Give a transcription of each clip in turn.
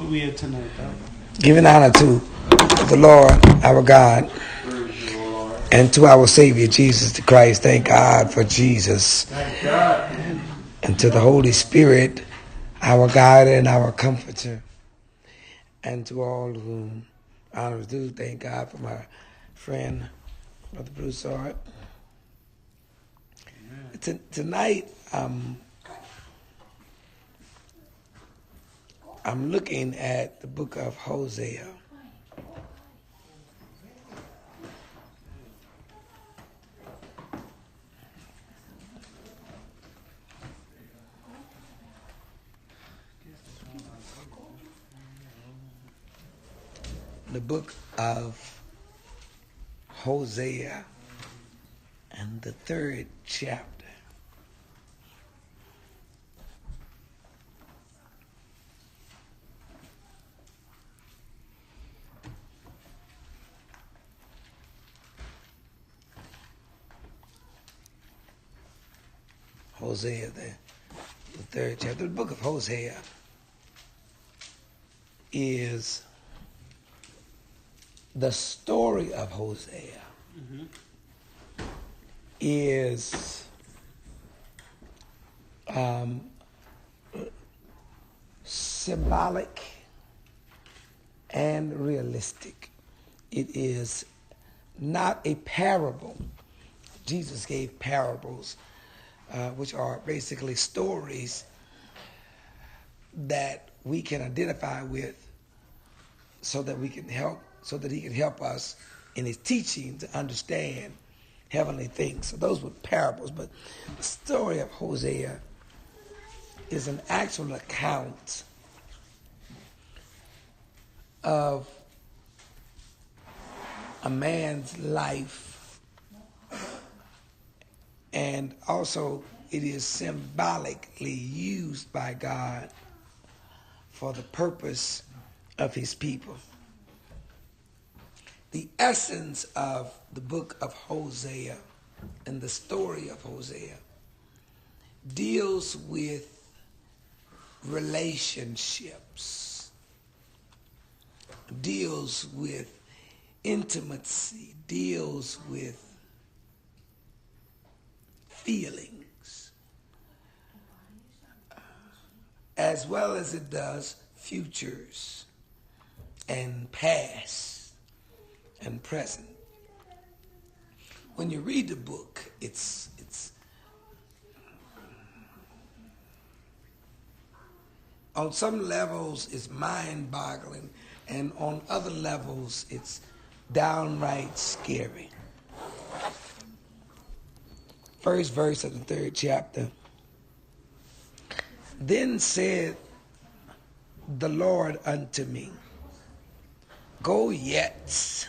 What we had tonight, though? Giving honor to the Lord, our God, and to our Savior, Jesus the Christ. Thank God for Jesus. Thank God. And to the Holy Spirit, our guide and our comforter. And to all whom honor is due, thank God for my friend, Brother Broussard. Tonight, I'm looking at the book of Hosea. The book of Hosea and the 3rd chapter. Hosea, the 3rd chapter. The book of Hosea is the story of Hosea. Is symbolic and realistic. It is not a parable. Jesus gave parables, which are basically stories that we can identify with so that he can help us in his teaching to understand heavenly things. So those were parables, but the story of Hosea is an actual account of a man's life, and also it is symbolically used by God for the purpose of his people. The essence of the book of Hosea and the story of Hosea deals with relationships, deals with intimacy, deals with feelings, as well as it does futures and past and present. When you read the book, it's on some levels it's mind-boggling, and on other levels it's downright scary. First verse of the 3rd chapter. Then said the Lord unto me, go yet,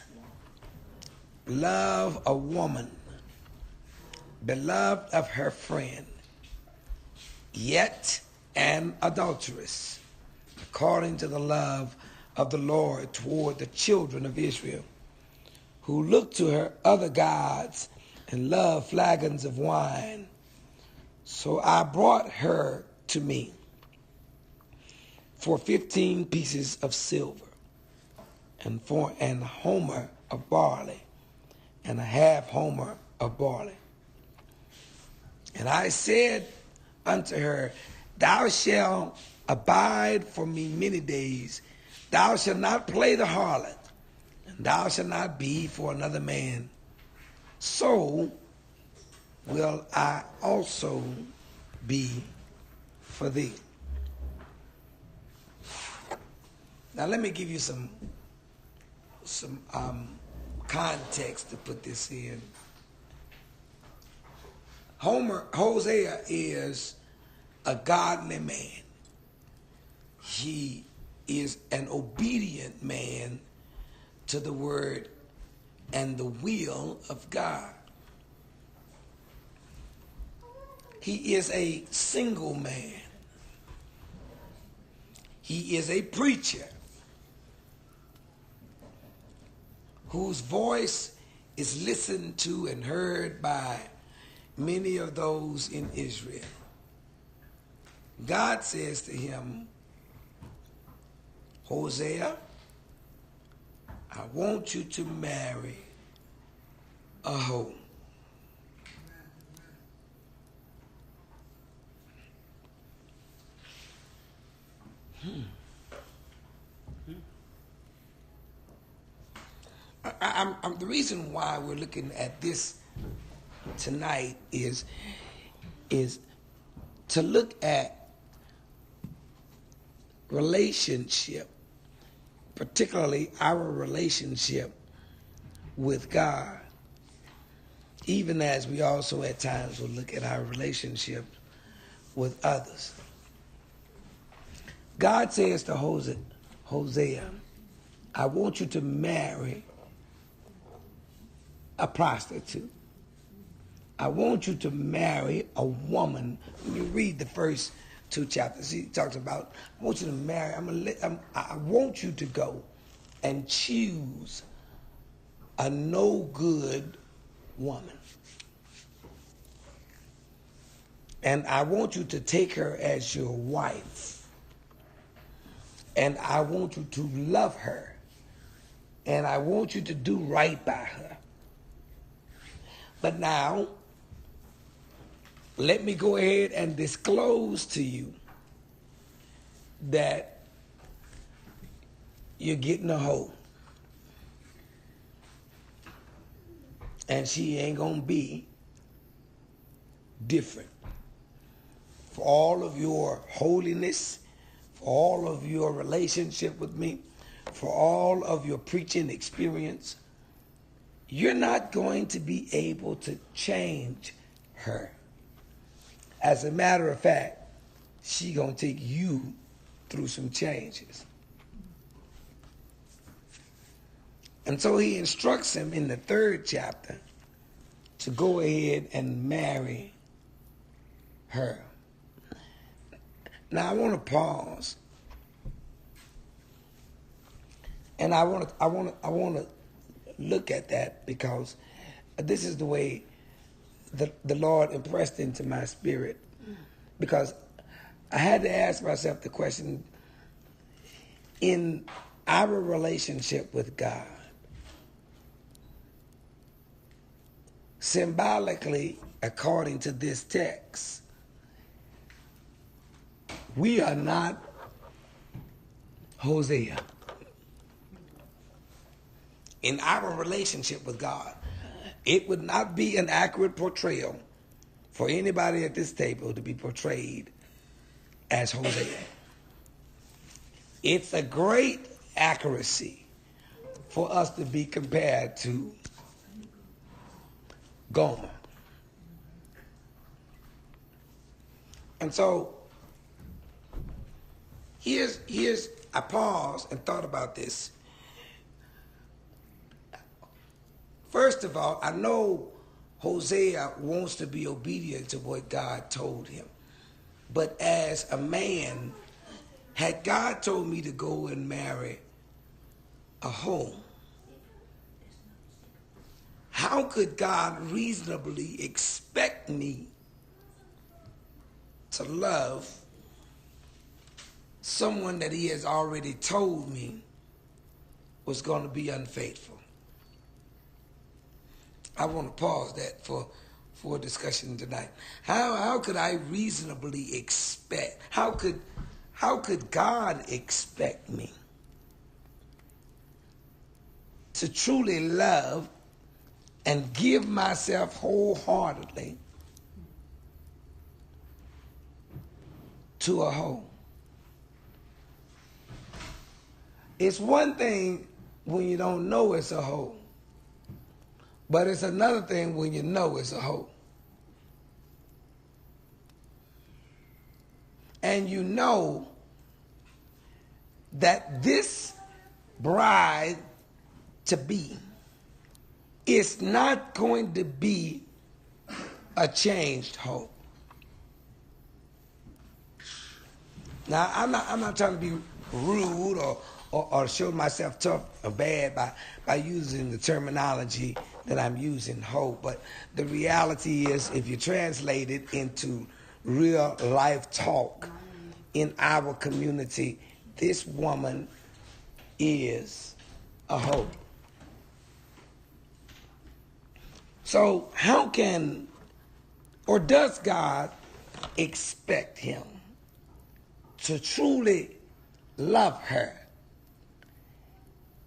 love a woman, beloved of her friend, yet an adulteress, according to the love of the Lord toward the children of Israel, who look to her other gods and love flagons of wine. So I brought her to me for 15 pieces of silver, and for an homer of barley, and a half homer of barley. And I said unto her, thou shalt abide for me many days. Thou shalt not play the harlot, and thou shalt not be for another man. So will I also be for thee. Now let me give you some context to put this in. Hosea is a godly man. He is an obedient man to the word and the will of God. He is a single man. He is a preacher whose voice is listened to and heard by many of those in Israel. God says to him, Hosea, I want you to marry a hoe. The reason why we're looking at this tonight is to look at relationship, particularly our relationship with God, even as we also at times will look at our relationship with others. God says to Hosea, I want you to marry a prostitute. I want you to marry a woman. When you read the first 2 chapters, he talks about, I want you to marry, I want you to go and choose a no good woman. And I want you to take her as your wife. And I want you to love her. And I want you to do right by her. But now, let me go ahead and disclose to you that you're getting a hoe. And she ain't going to be different. For all of your holiness, for all of your relationship with me, for all of your preaching experience, you're not going to be able to change her. As a matter of fact, she's going to take you through some changes. And so he instructs him in the 3rd chapter to go ahead and marry her. Now I want to pause, and I want to look at that, because this is the way the Lord impressed into my spirit, because I had to ask myself the question, in our relationship with God, symbolically, according to this text, we are not Hosea. In our relationship with God, it would not be an accurate portrayal for anybody at this table to be portrayed as Hosea. It's a great accuracy for us to be compared to Gomer. And so, here's I paused and thought about this. First of all, I know Hosea wants to be obedient to what God told him. But as a man, had God told me to go and marry a hoe, how could God reasonably expect me to love someone that he has already told me was going to be unfaithful? I want to pause that for a discussion tonight. How could I reasonably expect? How could God expect me to truly love and give myself wholeheartedly to a hoe? It's one thing when you don't know it's a hoe, but it's another thing when you know it's a hoe. And you know that this bride to be is not going to be a changed hoe. Now, I'm not trying to be rude or show myself tough or bad by using the terminology that I'm using, hoe. But the reality is, if you translate it into real life talk in our community, this woman is a hoe. So how can, or does God expect him to truly love her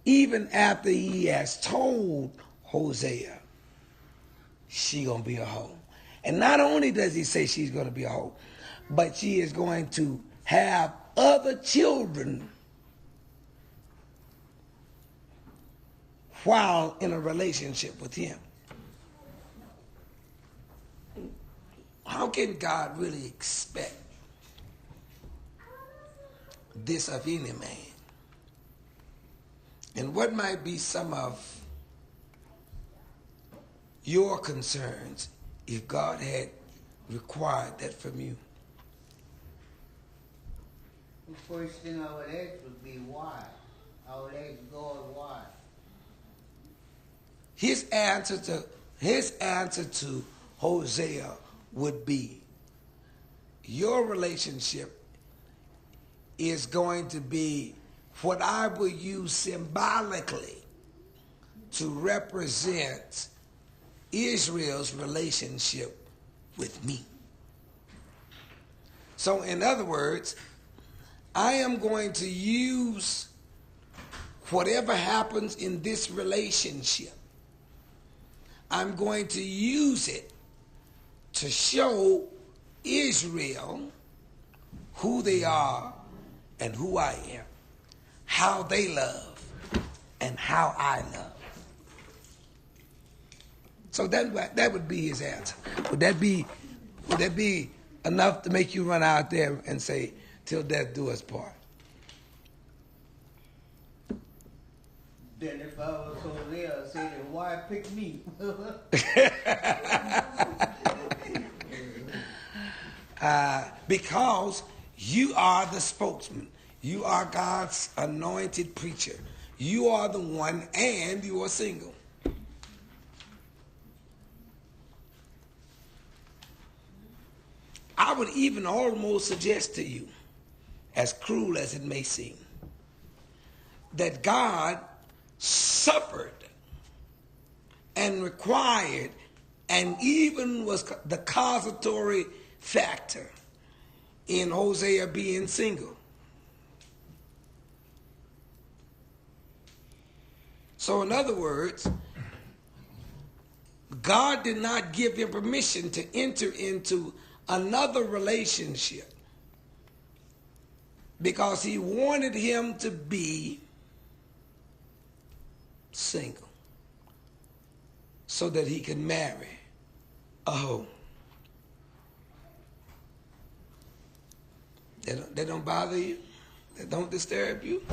even after he has told Hosea she gonna be a hoe? And not only does he say she's gonna be a hoe, but she is going to have other children while in a relationship with him. How can God really expect this of any man? And what might be some of your concerns if God had required that from you? The first thing I would ask would be why. I would ask God why. His answer to Hosea would be, your relationship is going to be what I will use symbolically to represent Israel's relationship with me. So in other words, I am going to use whatever happens in this relationship, I'm going to use it to show Israel who they are and who I am, how they love and how I love. So that would be his answer. Would that be enough to make you run out there and say, till death do us part? Then if I was over there, I'd say, then why pick me? Because you are the spokesman. You are God's anointed preacher. You are the one, and you are single. I would even almost suggest to you, as cruel as it may seem, that God suffered and required and even was the causatory factor in Hosea being single. So in other words, God did not give him permission to enter into another relationship because he wanted him to be single so that he could marry a hoe. That don't bother you? That don't disturb you?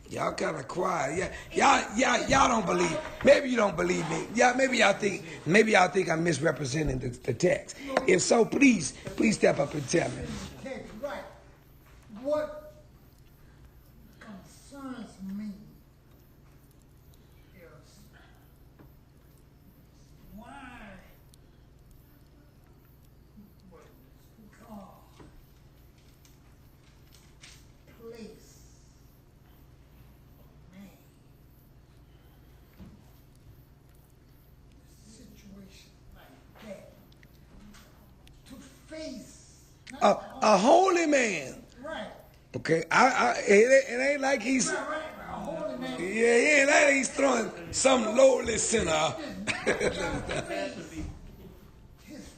Y'all kind of quiet. Y'all don't believe. Maybe you don't believe me. Yeah, maybe y'all think I'm misrepresenting the text. If so, please step up and tell me. That's right. What concerns me is why God place man in a situation like that to face A holy man. right. Okay, it ain't like he's. Right, a holy man. Yeah, it ain't like he's throwing some lowly sinner. His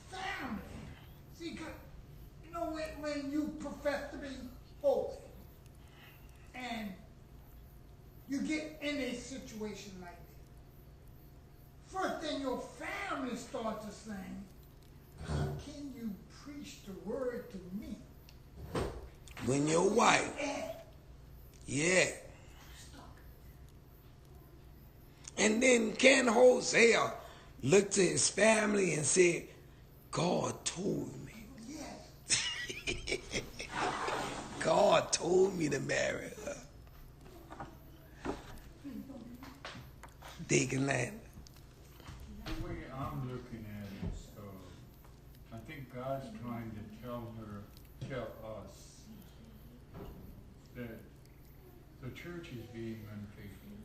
family. See, you know when you profess to be holy and you get in a situation like that, first thing your family starts to saying, how can you preach the word to me? When your wife, yeah. And then can Hosea look to his family and say, God told me. Yes. God told me to marry her. Deacon Land. The way I'm looking at it is, I think God's trying to tell us that the church is being unfaithful?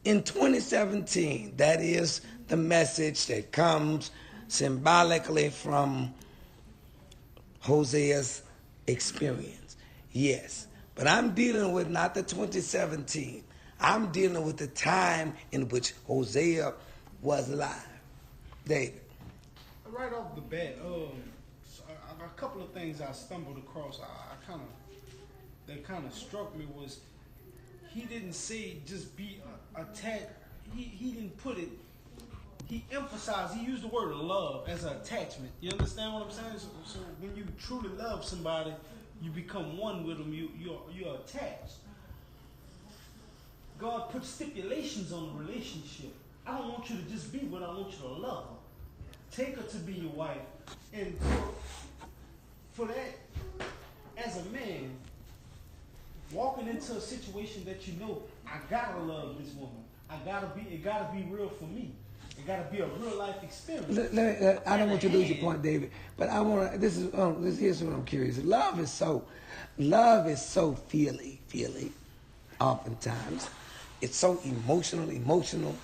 In 2017, that is the message that comes symbolically from Hosea's experience. Yes. But I'm dealing with not the 2017. I'm dealing with the time in which Hosea was alive. David. Right off the bat, a couple of things I stumbled across. That kind of struck me was he didn't say just be attached. He didn't put it. He emphasized. He used the word love as an attachment. You understand what I'm saying? So when you truly love somebody, you become one with them. You're attached. God put stipulations on the relationship. I don't want you to just be with her. I want you to love her. Take her to be your wife. And for that, as a man, walking into a situation that you know, I gotta love this woman. It gotta be real for me. It gotta be a real life experience. I don't want you to lose your point, David. But I want to. Here's what I'm curious. Love is so feely. Oftentimes, it's so emotional.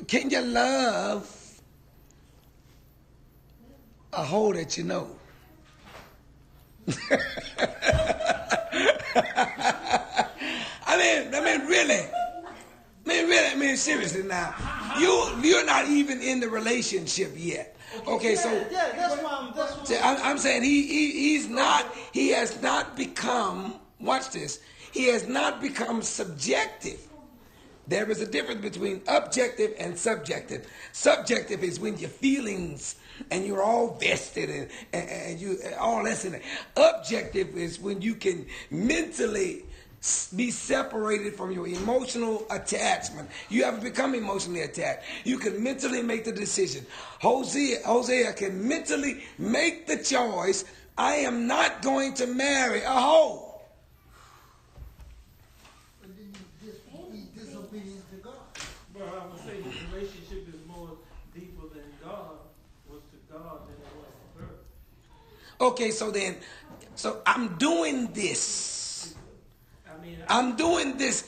Can you love a hoe that you know? I mean, seriously now. You're not even in the relationship yet. Okay, so that's why I'm saying he has not become, watch this, he has not become subjective. There is a difference between objective and subjective. Subjective is when your feelings and you're all vested and you all that's in it. Objective is when you can mentally be separated from your emotional attachment. You haven't become emotionally attached. You can mentally make the decision. Hosea can mentally make the choice. I am not going to marry a hoe. But I would say the relationship is more deeper than God was to God than it was to her. Okay, so I'm doing this. I'm doing this.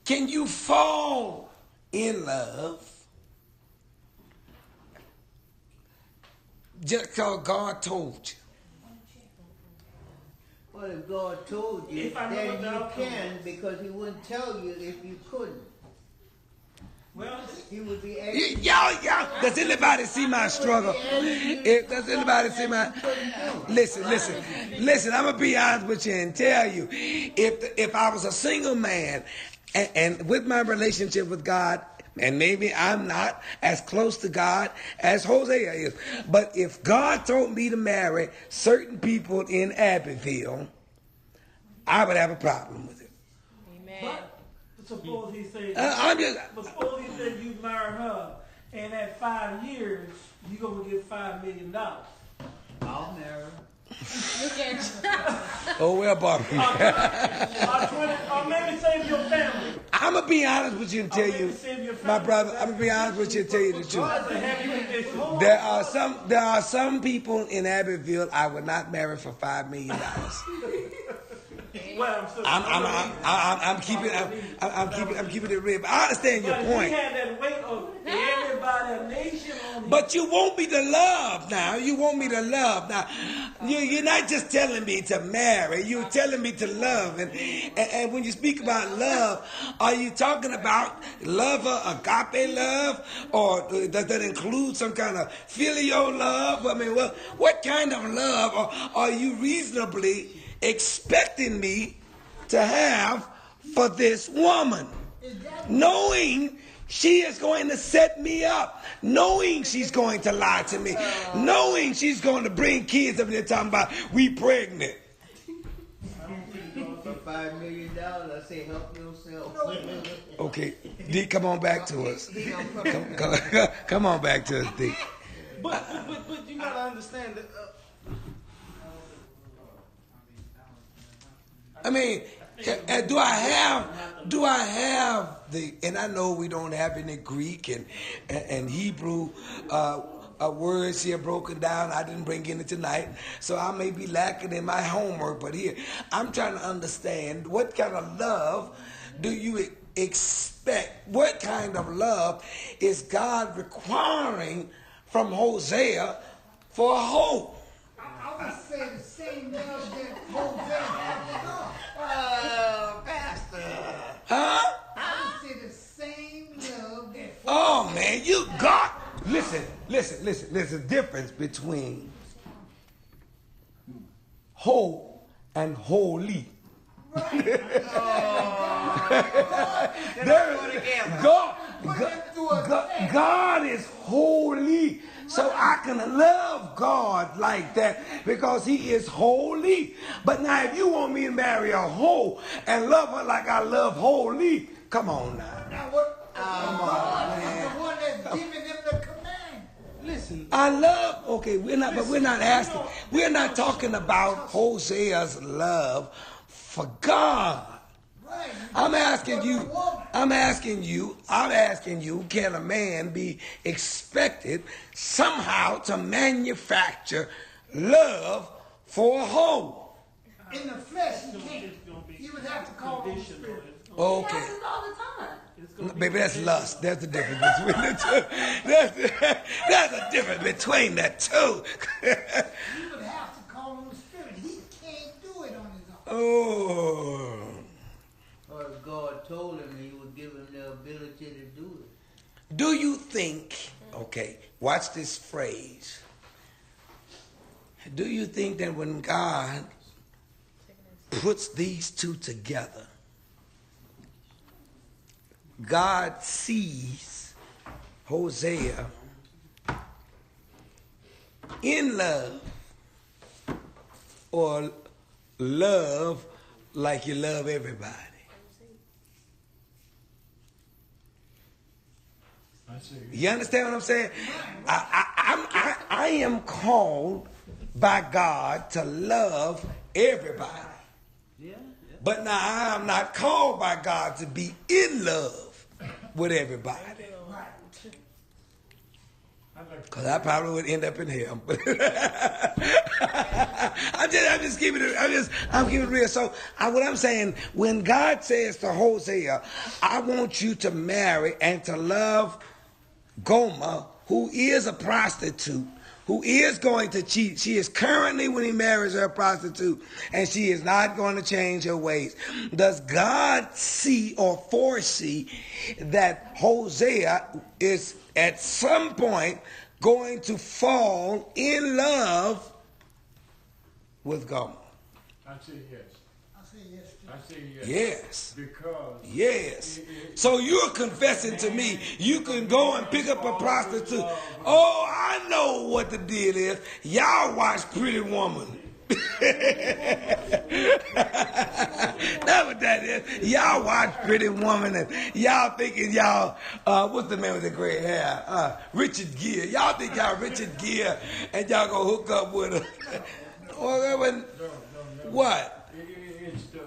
Can you fall in love just because God told you? Well, if God told you, then you can, because he wouldn't tell you if you couldn't. Well, he would be asking. Y'all, does anybody see my struggle? Does anybody see my... Listen, I'm going to be honest with you and tell you, if I was a single man and with my relationship with God, and maybe I'm not as close to God as Hosea is, but if God told me to marry certain people in Abbeville, I would have a problem with it. Amen. Suppose he said, suppose he said you marry her, and at 5 years, you're going to get $5 million. I'll marry her. Oh, well, Bobby. Or maybe save your family. I'm going to be honest with you and tell you, my brother, I'm going to be honest with you and tell you the truth. There are some people in Abbeville I would not marry for $5 million. I'm keeping it real. But I understand your point. He had that weight of everybody, a nation on him. But you want me to love now. You want me to love now. You're not just telling me to marry. You're telling me to love. And when you speak about love, are you talking about love, agape love, or does that include some kind of filial love? I mean, well, what kind of love are you reasonably expecting me to have for this woman, knowing she is going to set me up, knowing she's going to lie to me, knowing she's going to bring kids up there talking about we pregnant. For $5 million, I say help yourself. Okay, D, come on back to us. Come on back to us, D. But you gotta understand that. I mean, do I have the, and I know we don't have any Greek and Hebrew words here broken down. I didn't bring any tonight, so I may be lacking in my homework. But here, I'm trying to understand what kind of love do you expect? What kind of love is God requiring from Hosea for hope? I would say the same love that Hosea had for God. Pastor. Huh? I would say the same love that Oh man, you got listen. There's a difference between whole and holy. God is holy. So I can love God like that because he is holy. But now if you want me to marry a hoe and love her like I love holy, come on now. Now what? God is the one that's giving them the command. Listen, I love, okay, we're not talking about Hosea's love for God. Right. I'm asking you, can a man be expected somehow to manufacture love for a hoe? In the flesh, he can't. He would have to call on the spirit. Okay. happens all the time. Baby, that's lust. There's the difference between the two. There's a difference between the two. He would have to call on the spirit. He can't do it on his own. Oh. Or if God told him, he would give him the ability to do it. Do you think, okay, watch this phrase. Do you think that when God puts these two together, God sees Hosea in love or love like you love everybody? I see. You understand what I'm saying? I am called by God to love everybody. But now I am not called by God to be in love with everybody. Because I probably would end up in hell. I'm keeping it real. So what I'm saying, when God says to Hosea, I want you to marry and to love Gomer, who is a prostitute, who is going to cheat. She is currently, when he marries her, a prostitute, and she is not going to change her ways. Does God see or foresee that Hosea is at some point going to fall in love with Gomer? I say yes. I say yes. I say yes. Yes. Because Yes. So you're confessing to me you can go and pick up a prostitute. Oh, I know what the deal is. Y'all watch Pretty Woman. That's what that is. Y'all watch Pretty Woman and y'all thinking y'all, what's the man with the gray hair? Richard Gere. Y'all think y'all Richard Gere and y'all gonna hook up with her. What? it's the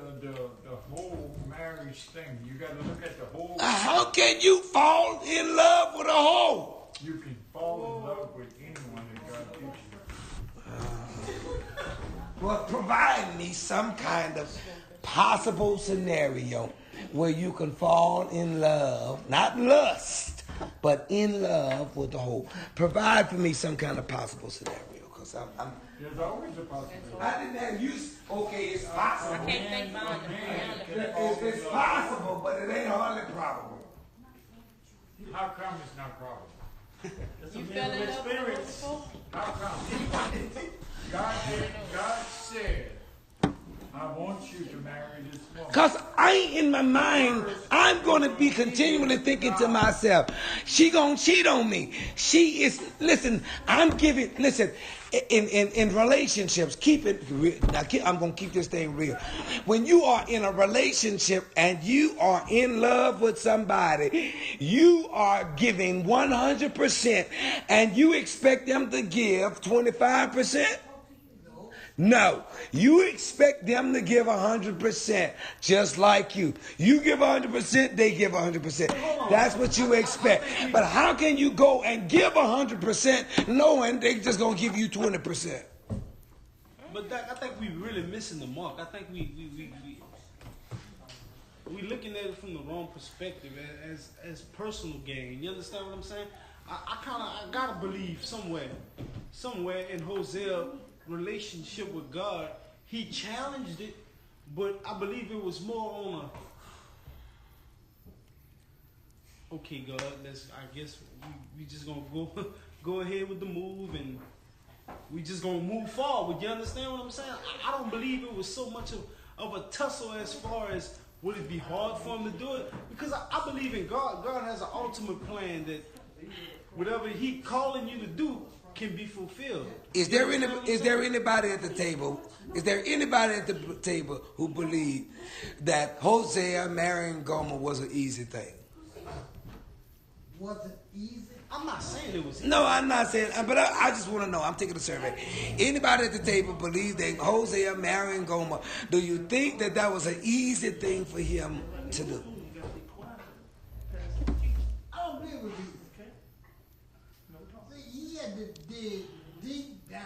whole marriage thing. You got to look at the whole. How can you fall in love with a hoe? You can fall in love with anyone that God gives you. Well, provide me some kind of possible scenario where you can fall in love, not lust, but in love with the hoe. Provide for me some kind of possible scenario, because I'm There's always a possibility. I didn't have you. Okay, it's possible. I can't think mine. It's possible, but it ain't hardly probable. How come it's not probable? You fell in love with her before? How come? God said, I want you to marry this woman. Because in my mind, I'm going to be continually thinking to myself, she going to cheat on me. She is, listen, in relationships, keep it real. Now, I'm going to keep this thing real. When you are in a relationship and you are in love with somebody, you are giving 100% and you expect them to give 25%? No, you expect them to give 100%, just like you. You give 100%, they give 100%. That's what you expect. But how can you go and give 100% knowing they just gonna give you 20%? But I think we really missing the mark. I think we looking at it from the wrong perspective as personal gain. You understand what I'm saying? I gotta believe somewhere in Hosea's relationship with God, he challenged it, but I believe it was more on okay, God, I guess we just gonna go ahead with the move, and we just gonna move forward. You understand what I'm saying? I don't believe it was so much of a tussle as far as would it be hard for him to do it, because I believe in God. God has an ultimate plan that whatever he calling you to do can be fulfilled. Is there anybody at the table? Is there anybody at the table who believe that Hosea marrying Gomer was an easy thing? Was it easy? I'm not saying it was easy. No, I'm not saying, but I just want to know. I'm taking a survey. Anybody at the table believe that Hosea marrying Gomer? Do you think that was an easy thing for him to do? I don't believe it was easy. See, he had to dig deep down.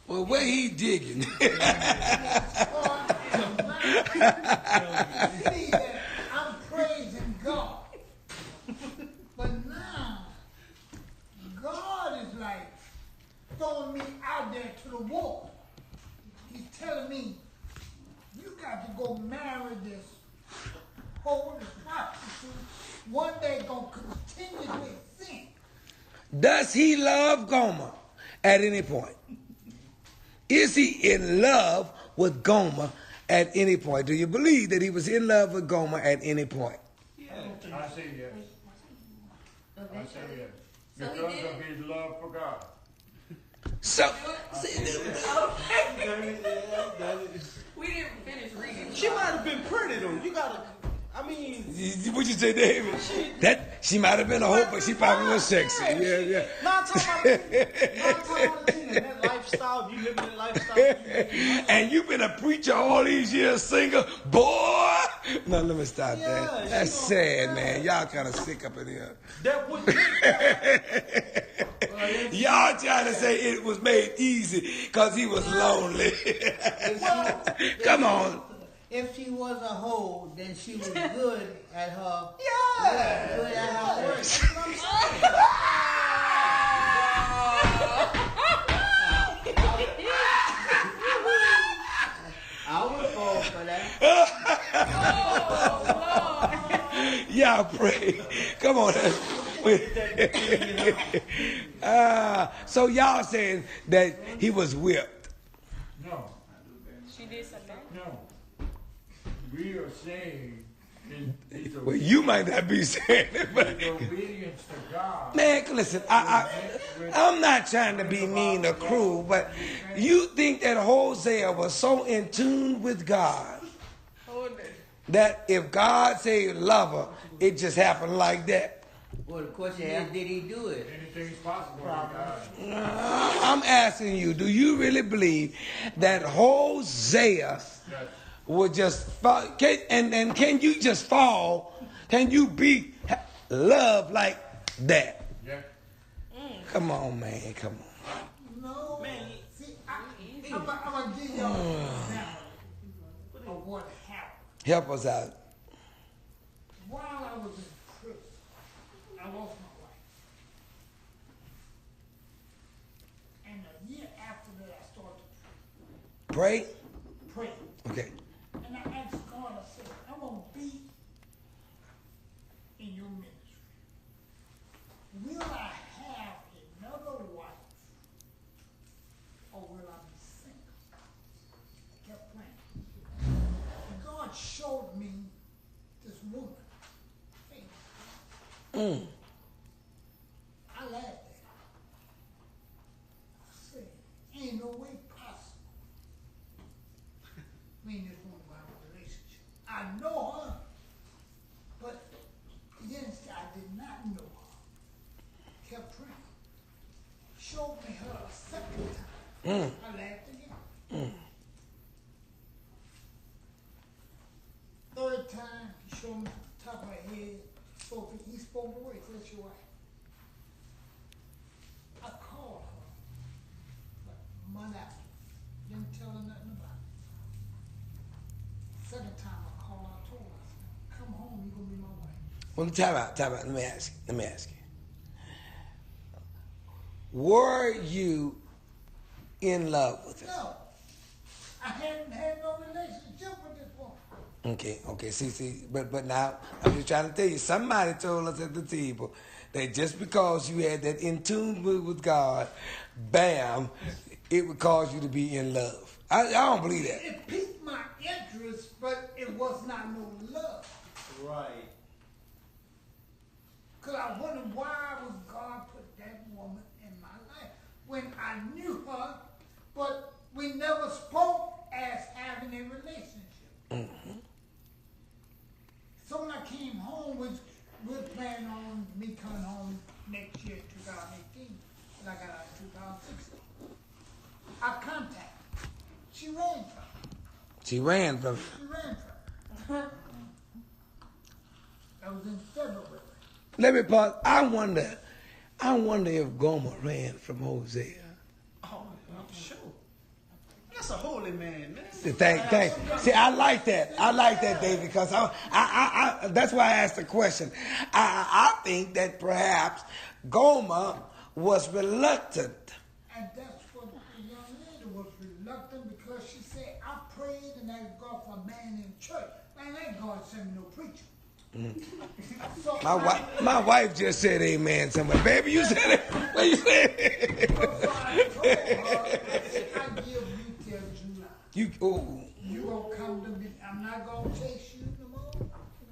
Well, where he digging? See that I'm praising God. But now, God is like throwing me out there to the wall. He's telling me, you got to go marry this whole prostitute. One day gonna continually sin. Does he love Gomer at any point? Is he in love with Gomer at any point? Do you believe that he was in love with Gomer at any point? I say yes. I say yes. So he Because did of his love for God. So, We didn't finish reading. She might have been pretty though. You gotta. I mean, what you say, David? That she might have been a hoe, but she probably was sexy. Yeah. Not talking about that lifestyle. You living that lifestyle. And you've been a preacher all these years, singer, boy. No, let me stop Yeah, that. That's sad, man. Y'all kind of sick up in here. That would. Y'all trying to say it was made easy because he was lonely. Come on. If she was a hoe, then she was good at her. Yeah. Good at her work. That's what I'm saying. I would fall for that. Y'all pray. Come on. So y'all saying that he was whipped. No. She did something. No. We are saying his Well, you might not be saying it, but obedience to God. man, listen, I'm not trying to be mean or cruel, but you think that Hosea was so in tune with God that if God said love her, it just happened like that? Well, the question is, did he do it? Anything's possible with God. I'm asking you, do you really believe that Hosea would just fall? Can you just fall? Can you be loved like that? Yeah. Come on, man. Come on. No. See, I'm going to give y'all an example of what happened. Help us out. While I was in prison, I lost my wife. And a year after that, I started to Pray? pray. Okay. And I asked God, I said, I'm going to be in your ministry. Will I have another wife? Or will I be single? I kept praying. And God showed me this woman. Mm. I laughed at it. I said, ain't no way possible. Me and this woman will have a relationship. I know her, but yes, I did not know her. Kept praying. Showed me her a second time. I laughed you're gonna be my wife. Well, time out. Let me ask you. Were you in love with her? No. I hadn't had no relationship with this woman. Okay. See, but now I'm just trying to tell you. Somebody told us at the table that just because you had that in tune with God, bam, it would cause you to be in love. I don't believe that. It piqued my interest, but it was not no love. Right. Because I wondered why would God put that woman in my life when I knew her, but we never spoke as having a relationship. Mm-hmm. So when I came home, we're planning on me coming home next year, 2018, and I got out in 2016. I contacted her. She ran from me. She ran from. That was in February. Let me pause. I wonder if Gomer ran from Hosea. Oh, I'm sure. That's a holy man, man. Thank. See, I like that, David, because I that's why I asked the question. I think that perhaps Gomer was reluctant. And that's what the young lady was reluctant, because she said, I prayed and asked God for a man in church. Man, ain't God send me no preacher. So My wife just said amen somewhere. Baby, you said it. What you said? So I told her, I give you till July. You gonna come to me. I'm not gonna chase you no more.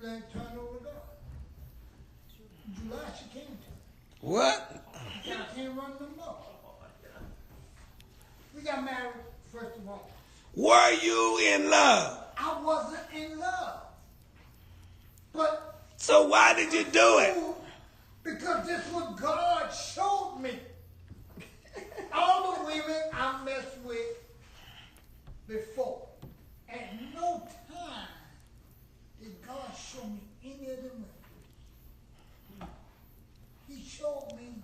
Let turn over to God. In July she came to me. what? She said, I can't run no more. We got married, first of all. Were you in love? I wasn't in love. But So why did you do it? because this was God showed me. All the women I messed with before, at no time did God show me any of them women. He showed me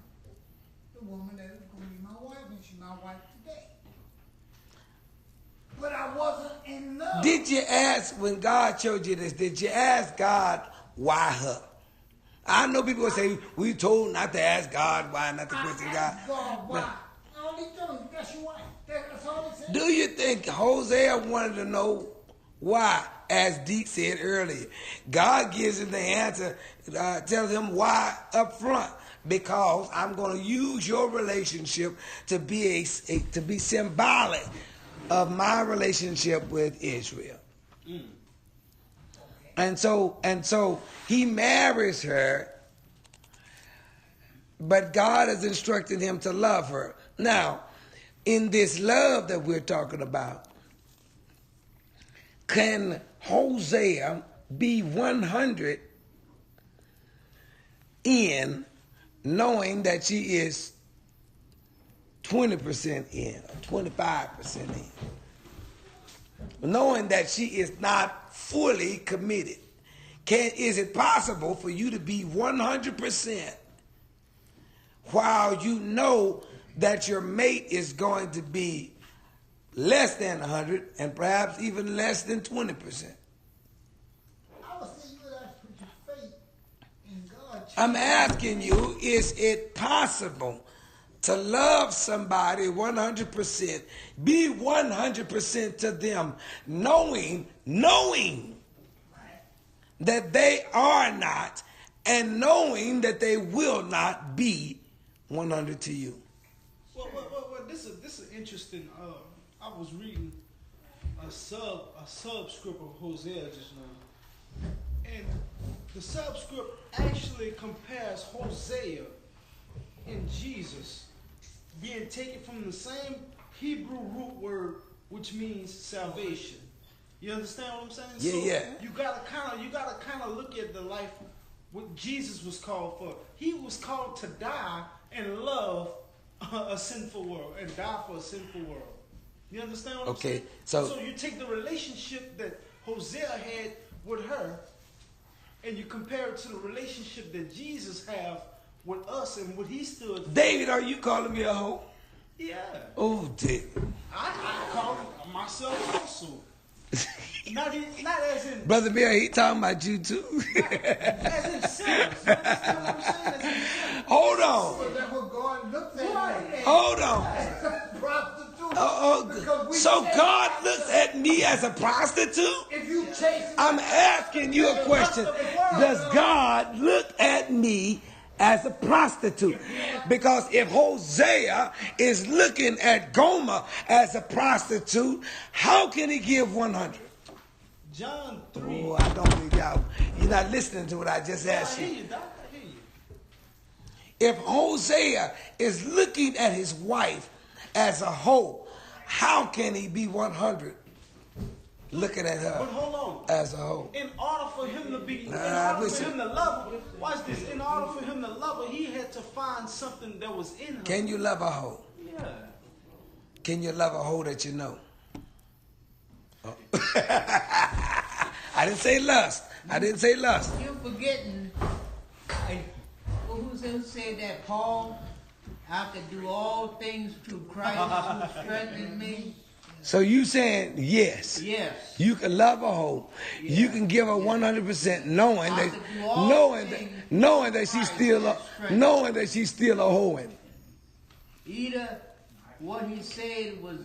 the woman that is going to be my wife, and she's my wife today. But I wasn't in love. Did you ask, when God showed you this, did you ask God why her? I know people will say, we told not to ask God why, not to question God. asked God why. All he told me, that's your wife. That's all he said. Do you think Hosea wanted to know why? As Deke said earlier, God gives him the answer, tells him why up front. Because I'm going to use your relationship to be to be symbolic of my relationship with Israel. And so he marries her, but God has instructed him to love her. Now, in this love that we're talking about, can Hosea be 100 in knowing that she is 20% in, or 25% in? Knowing that she is not fully committed. Is it possible for you to be 100% while you know that your mate is going to be less than 100 and perhaps even less than 20%? I would say you would have to put your faith in God. I'm asking you, is it possible to love somebody 100%, be 100% to them, knowing that they are not, and knowing that they will not be 100 to you? Well, this is interesting. I was reading a subscript of Hosea just now, and the subscript actually compares Hosea and Jesus being taken from the same Hebrew root word, which means salvation. You understand what I'm saying? Yeah. You gotta kind of look at the life what Jesus was called for. He was called to die and love a sinful world and die for a sinful world. You understand what I'm saying? Okay, so you take the relationship that Hosea had with her, and you compare it to the relationship that Jesus have with us and what he stood for. David, are you calling me a hoe? Yeah. Oh, David. I call myself also. not as in Brother Bill, he talking about you too. As himself. That's what I'm saying. As himself. Hold on. That's what God looks at. Right. Hold on. Prostitute. So God looks at me as a prostitute? If you chase, I'm asking you a question. Does God look at me as a prostitute? Because if Hosea is looking at Gomer as a prostitute, how can he give 100? John 3. Oh, I don't think y'all. You're not listening to what I just asked I hear you. you, Doc. I hear you. If Hosea is looking at his wife as a hoe, how can he be 100 looking at her But hold on. as a hoe? In order for him to be, in Nah, order listen. for him to love her, watch this. In order for him to love her, he had to find something that was in her. Can you love a hoe? Yeah. Can you love a hoe that you know? Oh. I didn't say lust. I didn't say lust. You're forgetting. Who said that? Paul? I could do all things through Christ who strengthens me. So you saying yes? Yes. You can love a hoe. Yeah. You can give her 100%, knowing I that could do all things knowing that she's still a hoeing. Either what he said was.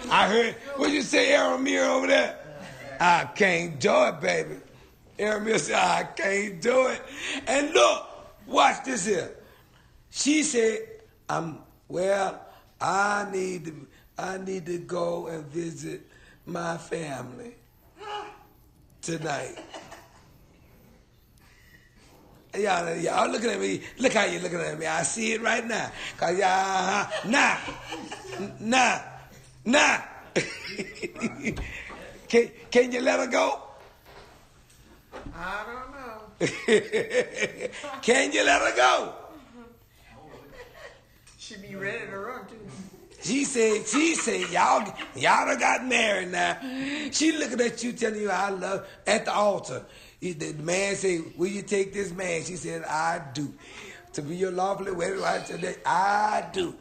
I heard. What you say, Aramir over there? I can't do it, baby. Aramir said, I can't do it. And look, watch this here. She said, I need to go and visit my family tonight. Y'all looking at me. Look how you looking at me. I see it right now. Cause y'all, nah. Can you let her go? I don't know. Can you let her go? Should be ready to run too. She said, y'all done got married now. She looking at you, telling you I love at the altar. The man said, will you take this man? She said, I do. To be your lawfully wedded wife today, I do.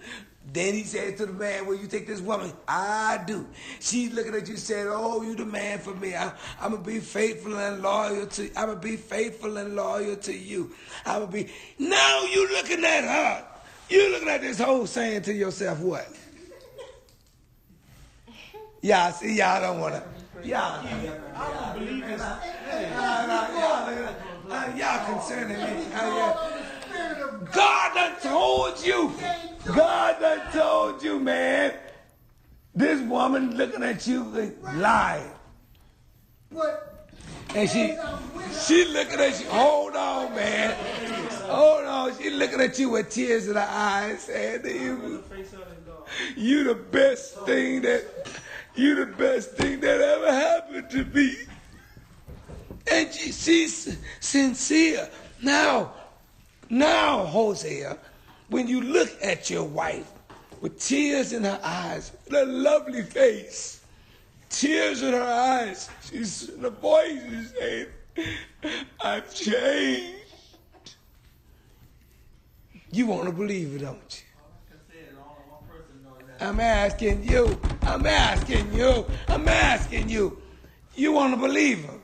Then he said to the man, will you take this woman? I do. She's looking at you saying, oh, you the man for me. I'm going to be faithful and loyal to you. I'm going to be faithful and loyal to you. I'm going to be. Now you looking at her. You looking at this whole saying to yourself, what? Y'all see, y'all don't want to. Y'all. I don't believe this. Y'all concerning me. God done told you. God done told you, man. This woman looking at you lying. And she looking at you. Hold on, man. Hold on. She looking at you with tears in her eyes, saying to you, you the best thing that ever happened to me. And she's sincere. Now, Hosea, when you look at your wife with tears in her eyes, with a lovely face, tears in her eyes, the voice is saying, I've changed. You want to believe it, don't you? I'm asking you. You want to believe her?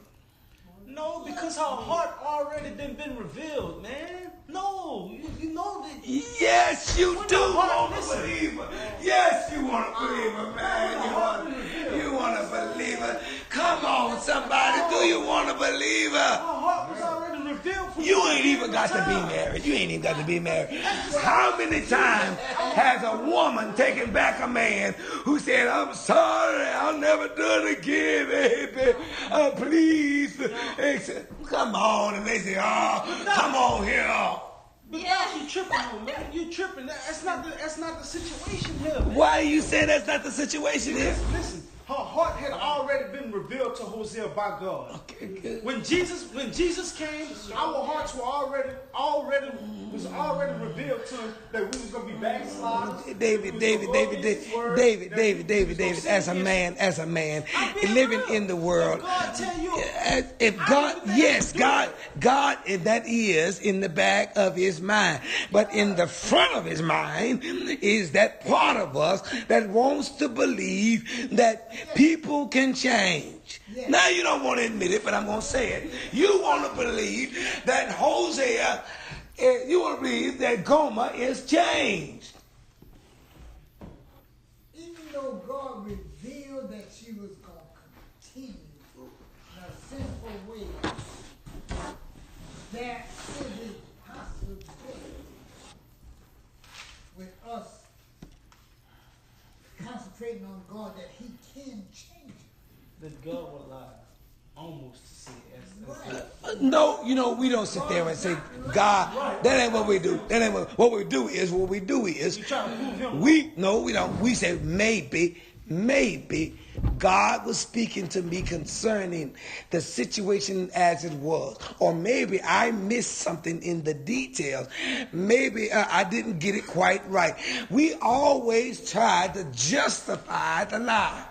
No, because her heart already been revealed, man. No, you know that. Yes, you do want to listen. believe her. Yes, you want to believe her, man. You want to believe her. Come on, somebody. Do you want to believe her? Her heart was already revealed from You ain't even got to be married. You ain't even got to be married. How many times has a woman taken back a man who said, I'm sorry, I'll never do it again, baby. Please. Come on. And they say, oh, come on here. But you tripping on, man. You tripping. That's not the situation here, man. Why you say that's not the situation here? Listen, her heart had already been revealed to Hosea by God. Okay, good. When Jesus came, our hearts were already revealed to him that we was gonna be backsliders. David, as a man, living in the world. If God, yes, God, that is in the back of his mind. But in the front of his mind is that part of us that wants to believe that people can change. Yes. Now you don't want to admit it, but I'm going to say it. You want to believe that Hosea, you want to believe that Gomer is changed. Even though God revealed that she was going to continue in a sinful way, there is a possibility with us concentrating on God that He can change it. That God will lie. Almost to say as No, we don't sit there and say, God, that ain't what we do. That ain't what we do is we try to prove him. we don't. We say maybe God was speaking to me concerning the situation as it was. Or maybe I missed something in the details. Maybe I didn't get it quite right. We always try to justify the lie.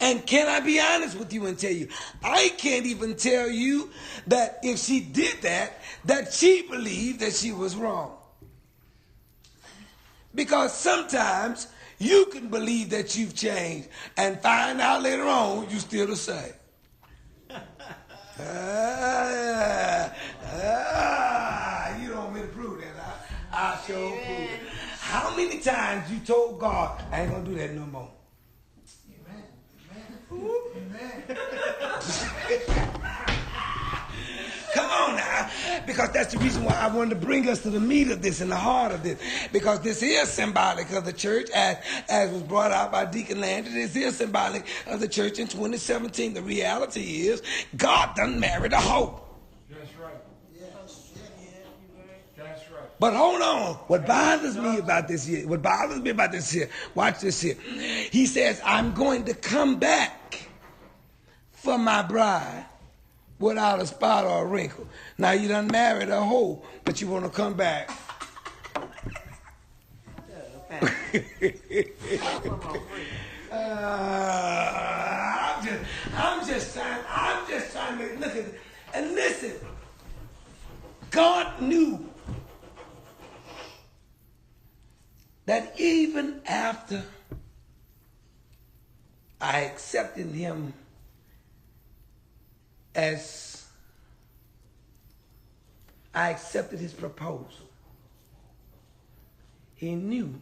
And can I be honest with you and tell you, I can't even tell you that if she did that she believed that she was wrong. Because sometimes you can believe that you've changed and find out later on you're still the same. You don't want me to prove that. I sure prove it. How many times you told God, I ain't going to do that no more? Amen. Come on now, because that's the reason why I wanted to bring us to the meat of this and the heart of this, because this is symbolic of the church, as was brought out by Deacon Landry. This is symbolic of the church in 2017. The reality is, God done married a hoe. That's right. That's right. But hold on. What bothers me about this here, watch this here. He says, I'm going to come back for my bride without a spot or a wrinkle. Now you done married a hoe, but you want to come back. I'm just trying to look at it. And listen, God knew that even after I accepted him as I accepted his proposal, he knew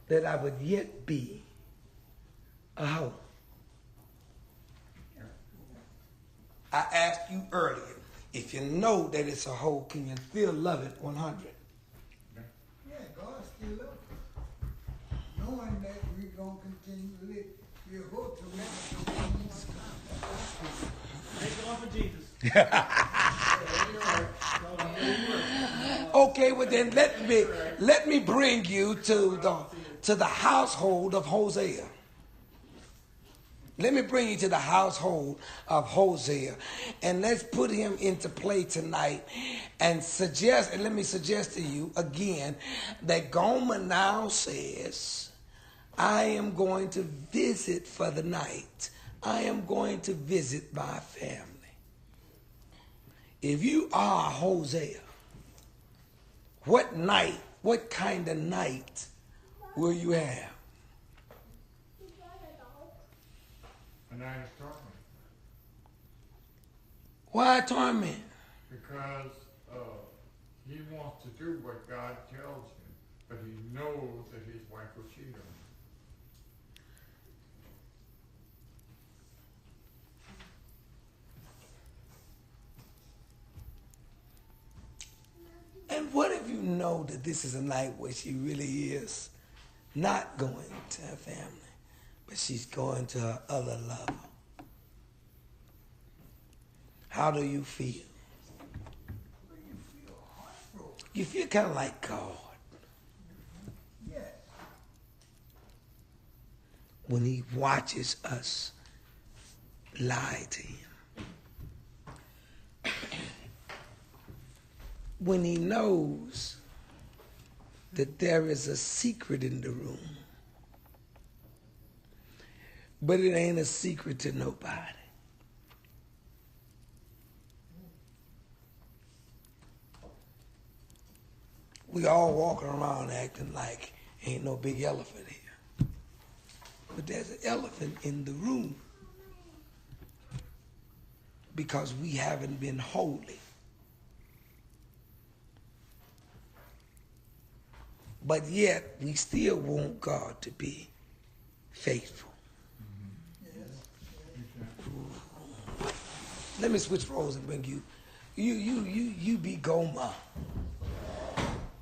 that I would yet be a hoe. I asked you earlier, if you know that it's a hoe, can you still love it 100? Yeah, God still loves us. Knowing that we're going to continue to live, we hope to make it. Thank God for Jesus. Okay, well then let me bring you to the household of Hosea. Let me bring you to the household of Hosea, and let's put him into play tonight. And let me suggest to you again that Gomer now says, I am going to visit for the night. I am going to visit my family. If you are Hosea, what kind of night will you have? A night of torment. Why torment? Because he wants to do what God tells him, but he knows that his wife will cheat on him. And what if you know that this is a night where she really is not going to her family, but she's going to her other lover? How do you feel? You feel kind of like God. Yes. When he watches us lie to him. When he knows that there is a secret in the room, but it ain't a secret to nobody. We all walking around acting like ain't no big elephant here. But there's an elephant in the room because we haven't been holy. But yet, we still want God to be faithful. Let me switch roles and bring you. You be Goma.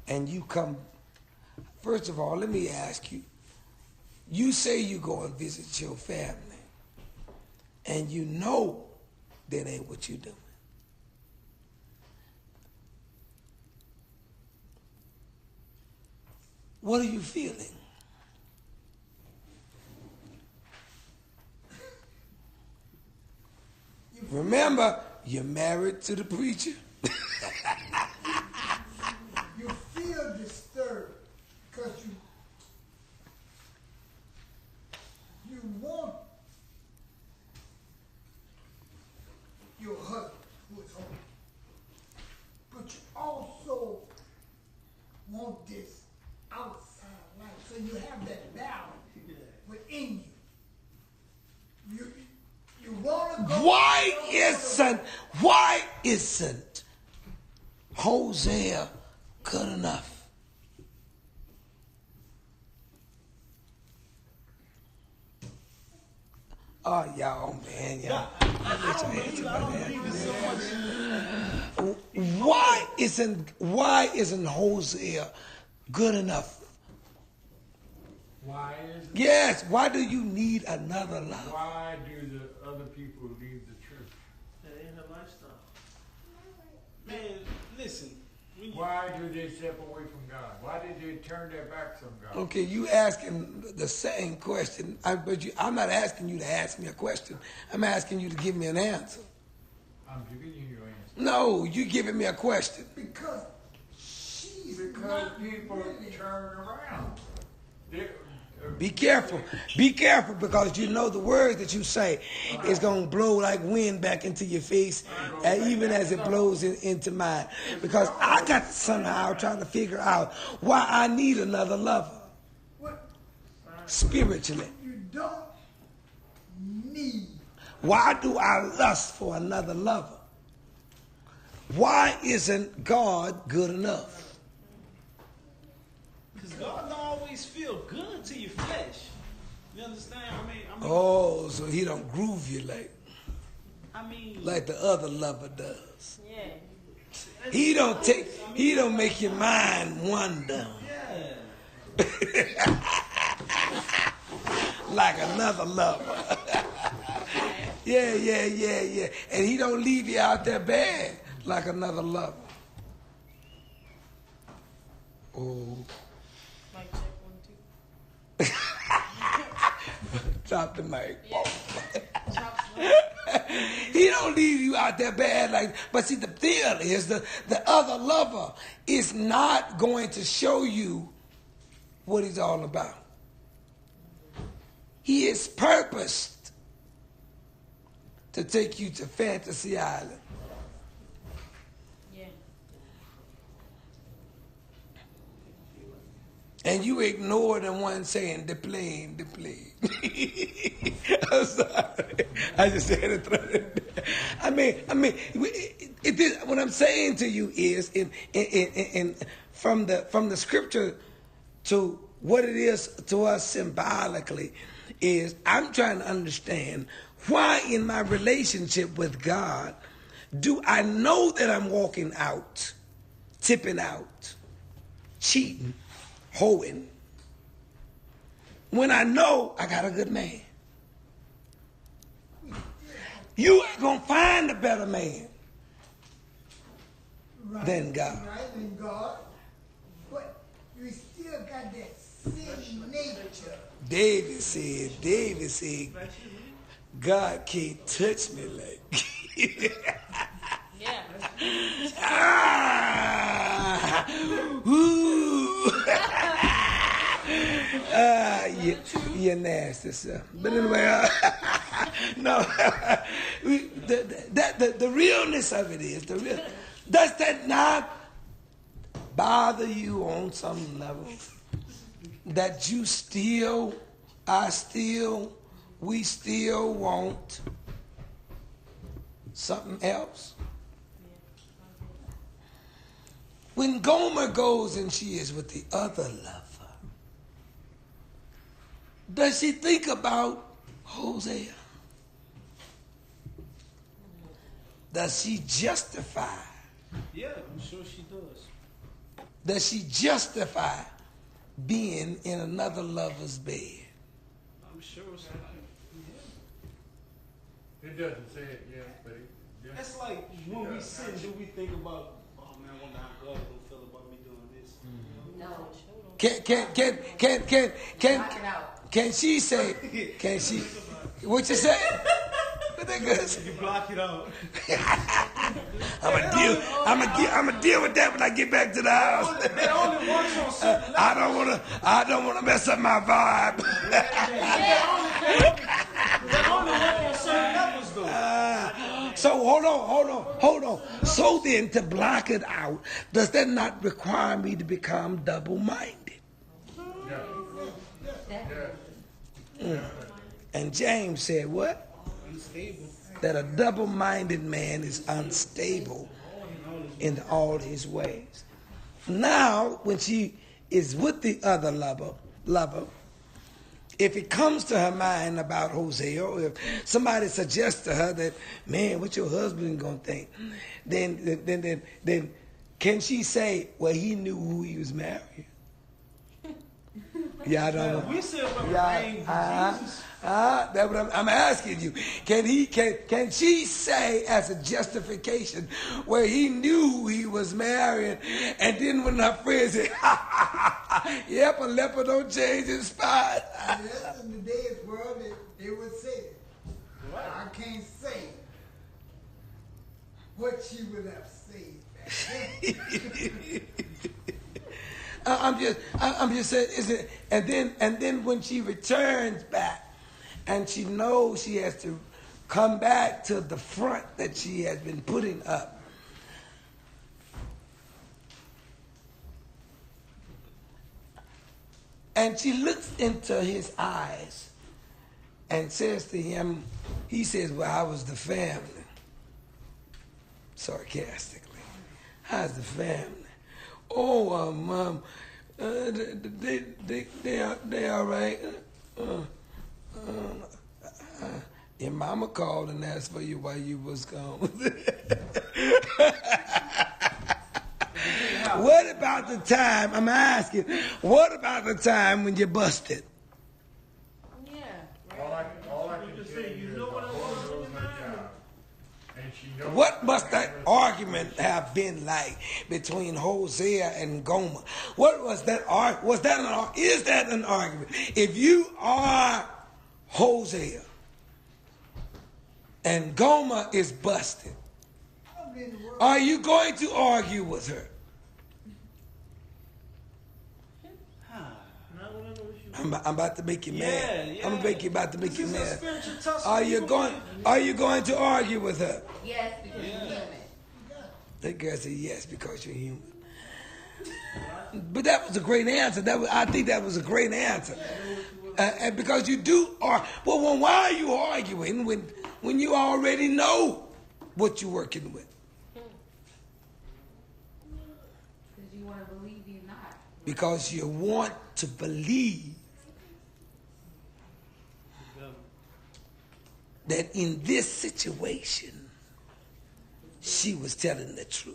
And you come. First of all, let me ask you. You say you go and visit your family. And you know that ain't what you're doing. What are you feeling? Remember, you're married to the preacher. You feel disturbed because you want your husband who is home, but you also want this outside life. So you have that balance within you. You want to go. Why isn't Hosea good enough? Oh, y'all, man, y'all. Why isn't Hosea good enough? Why is it? Yes, why do you need another love? Why do the other people leave the church? That ain't her lifestyle. Man, listen. Why do they step away from God? Why did they turn their backs on God? Okay, you asking the same question, but I'm not asking you to ask me a question. I'm asking you to give me an answer. I'm giving you your answer. No, you giving me a question. Because she's Because not people really. turn around. Be careful. Be careful because you know the words that you say is going to blow like wind back into your face, even as it blows into mine. Because I got to somehow trying to figure out why I need another lover What spiritually. you don't need. Why do I lust for another lover? Why isn't God good enough? Because God don't always feel good to your flesh. You understand? I mean, Oh, so he don't groove you like the other lover does. Yeah. He don't make your mind wander. Yeah. Like another lover. Yeah. And he don't leave you out there bad like another lover. Oh. Mic check 1 2. Drop the mic. Yeah. Chops He don't leave you out there bad like. But see, the deal is the other lover is not going to show you what he's all about. He is purposed to take you to Fantasy Island. Yeah. And you ignore the one saying the plane. I'm sorry. I just said it. I mean, what I'm saying to you is, from the scripture to what it is to us symbolically, is I'm trying to understand why in my relationship with God do I know that I'm walking out, tipping out, cheating, hoeing, when I know I got a good man. You ain't gonna find a better man than God. Right than God. But you still got that sin nature. David said, God can't touch me like. Yeah. You're nasty, sir. But anyway, no. The realness of it is does that not bother you on some level? That you still we still want something else. When Gomer goes and she is with the other lover, does she think about Hosea? Does she justify? Yeah, I'm sure she does. Does she justify being in another lover's bed? I'm sure so. It doesn't say it yet, but it. That's like when we sit, do we think about, oh man, I wonder how God will feel about me doing this? No. Can she say? Can she? What you say? What that good? You block it out. I'm gonna deal with that when I get back to the house. That only works on certain I don't wanna mess up my vibe. That only works on certain levels though. So hold on. So then, to block it out, does that not require me to become double-minded? And James said what? Unstable. That a double-minded man is unstable in all his ways. Now, when she is with the other lover, if it comes to her mind about Hosea, or if somebody suggests to her that, man, what your husband gonna think, then can she say, well, he knew who he was marrying? Yeah, I don't know. We said what Jesus. That's what I'm asking you. Can she say as a justification where he knew he was marrying, and then when her friends said, yep, a leper don't change his spot. Yes, in today's world, they would say it. I can't say what she would have said back then. I'm just saying, is it? And then when she returns back, and she knows she has to come back to the front that she has been putting up. And she looks into his eyes and says to him, he says, well, I was the family. Sarcastically. How's the family? Oh, Mom, they all right. Your mama called and asked for you while you was gone. What about the time, I'm asking, what about the time when you busted? Yeah. All I can say is the whole knows her job. And she knows What must that argument have been like between Hosea and Gomer? What was that is that an argument? If you are Hosea and Gomer is busted, are you going to argue with her? I'm about to make you mad. Yeah. I'm about to make you mad. Spiritual tussle. Are you going to argue with her? Yes, because you're human. That girl said yes because you're human. But that was a great answer. I think that was a great answer. And because you do argue. Well, why are you arguing when you already know what you're working with? Because you want to believe you're not. Because you want to believe that in this situation, she was telling the truth.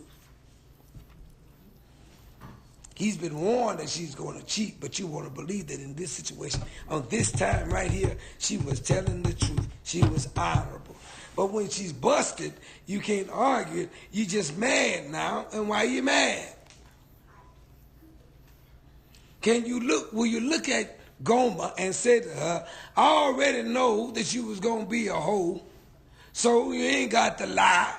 He's been warned that she's going to cheat, but you want to believe that in this situation, on this time right here, she was telling the truth. She was honorable. But when she's busted, you can't argue. You just mad now. And why you mad? Will you look at Gomer and say to her, I already know that you was going to be a hoe, so you ain't got to lie.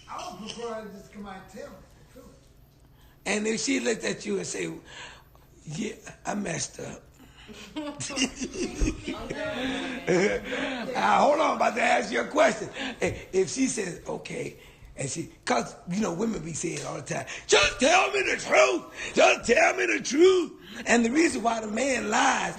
I would prefer her to just come out and tell me the truth. And if she looked at you and say, yeah, I messed up. Hold on, I'm about to ask you a question. If she says, okay, And cause women be saying all the time, just tell me the truth. Just tell me the truth. And the reason why the man lies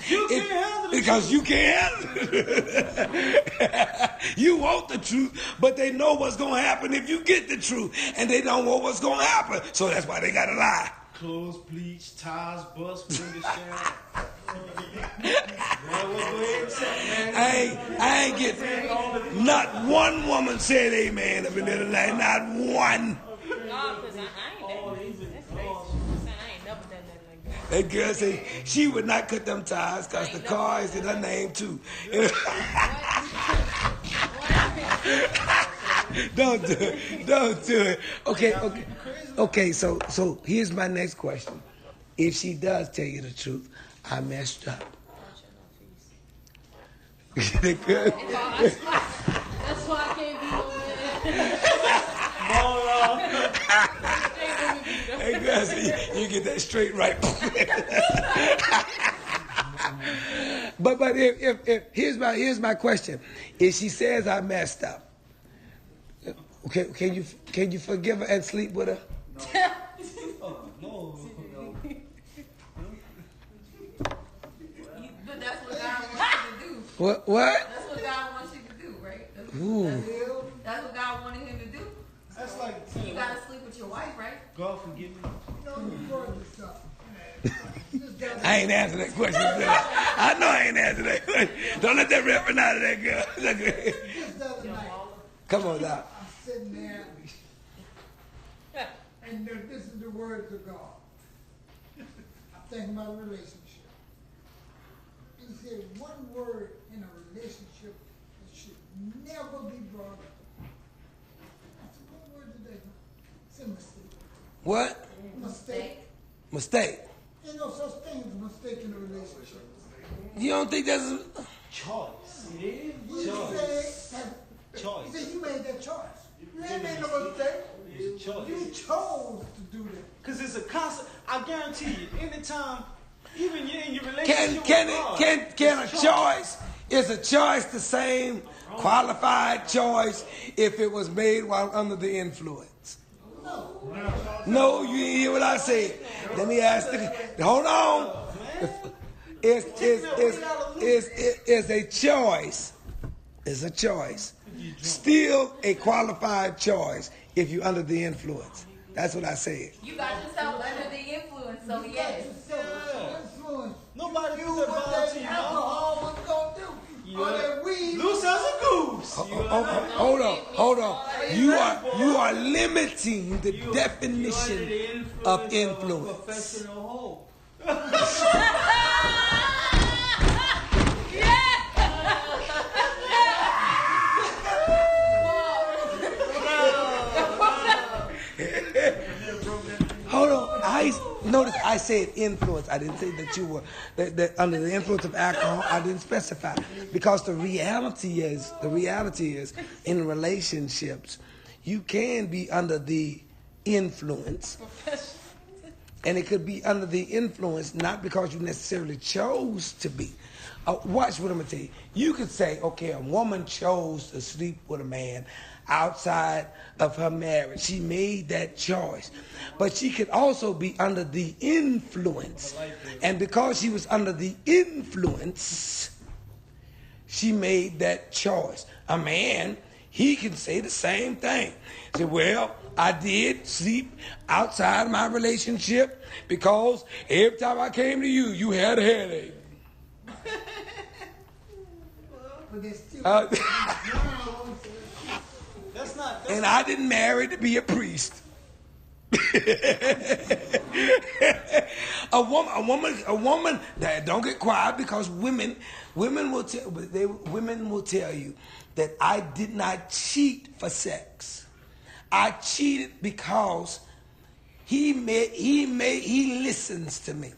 because you can't handle it. You want the truth, but they know what's gonna happen if you get the truth, and they don't know what's gonna happen. So that's why they gotta lie. Clothes, bleach, tires, bust, window shower. I ain't get not one woman said amen up in there tonight. Not one. No, because I ain't never done nothing like that. That girl said she would not cut them tires because the car is in her name too. Don't do it. Don't do it. Okay. So here's my next question. If she does tell you the truth, I messed up. That's why I can't be Hey, girl, so you get that straight right. But if here's my question. If she says I messed up, okay, can you forgive her and sleep with her? No. But that's what God wants you to do. What? That's what God wants you to do, right? Ooh. That's what God wanted him to do. That's like You gotta sleep with your wife, right? God forgive me. I ain't answer that question. Did I know I ain't answer that question. Don't let that reference out of that girl. Just the other night, Come on, Doc. I'm sitting there, and this is the words of God. I'm thinking about a relationship. He said one word in a relationship that should never be brought up. I said, what word today? It's a mistake. What? Mistake. Ain't no such thing as a mistake in a relationship. You don't think that's Choice. He said you made that choice. You ain't made no mistake. It's a choice. You chose to do that. Because it's a constant. I guarantee you, anytime, even you're in your relationship can with God, a it's choice? Is a choice the same qualified choice if it was made while under the influence? No, you didn't hear what I said. Let me ask. Hold on. Is a choice? Is a choice still a qualified choice if you're under the influence? That's what I said. You got yourself under the influence, so yes. Influence. Nobody You do what that that to you. alcohol was gonna do. Or that weed. Loose as a goose. Hold on. You are limiting the definition of influence. Professional hoe. Hold on. Notice I said influence. I didn't say that you were that under the influence of alcohol. I didn't specify because the reality is in relationships you can be under the influence, and it could be under the influence not because you necessarily chose to be. Watch what I'm gonna tell you. You could say, okay, a woman chose to sleep with a man outside of her marriage. She made that choice. But she could also be under the influence. And because she was under the influence, she made that choice. A man, he can say the same thing. Say, well, I did sleep outside my relationship because every time I came to you, you had a headache. But there's still And I didn't marry to be a priest. a woman. Don't get quiet because women will tell you that I did not cheat for sex. I cheated because he listens to me.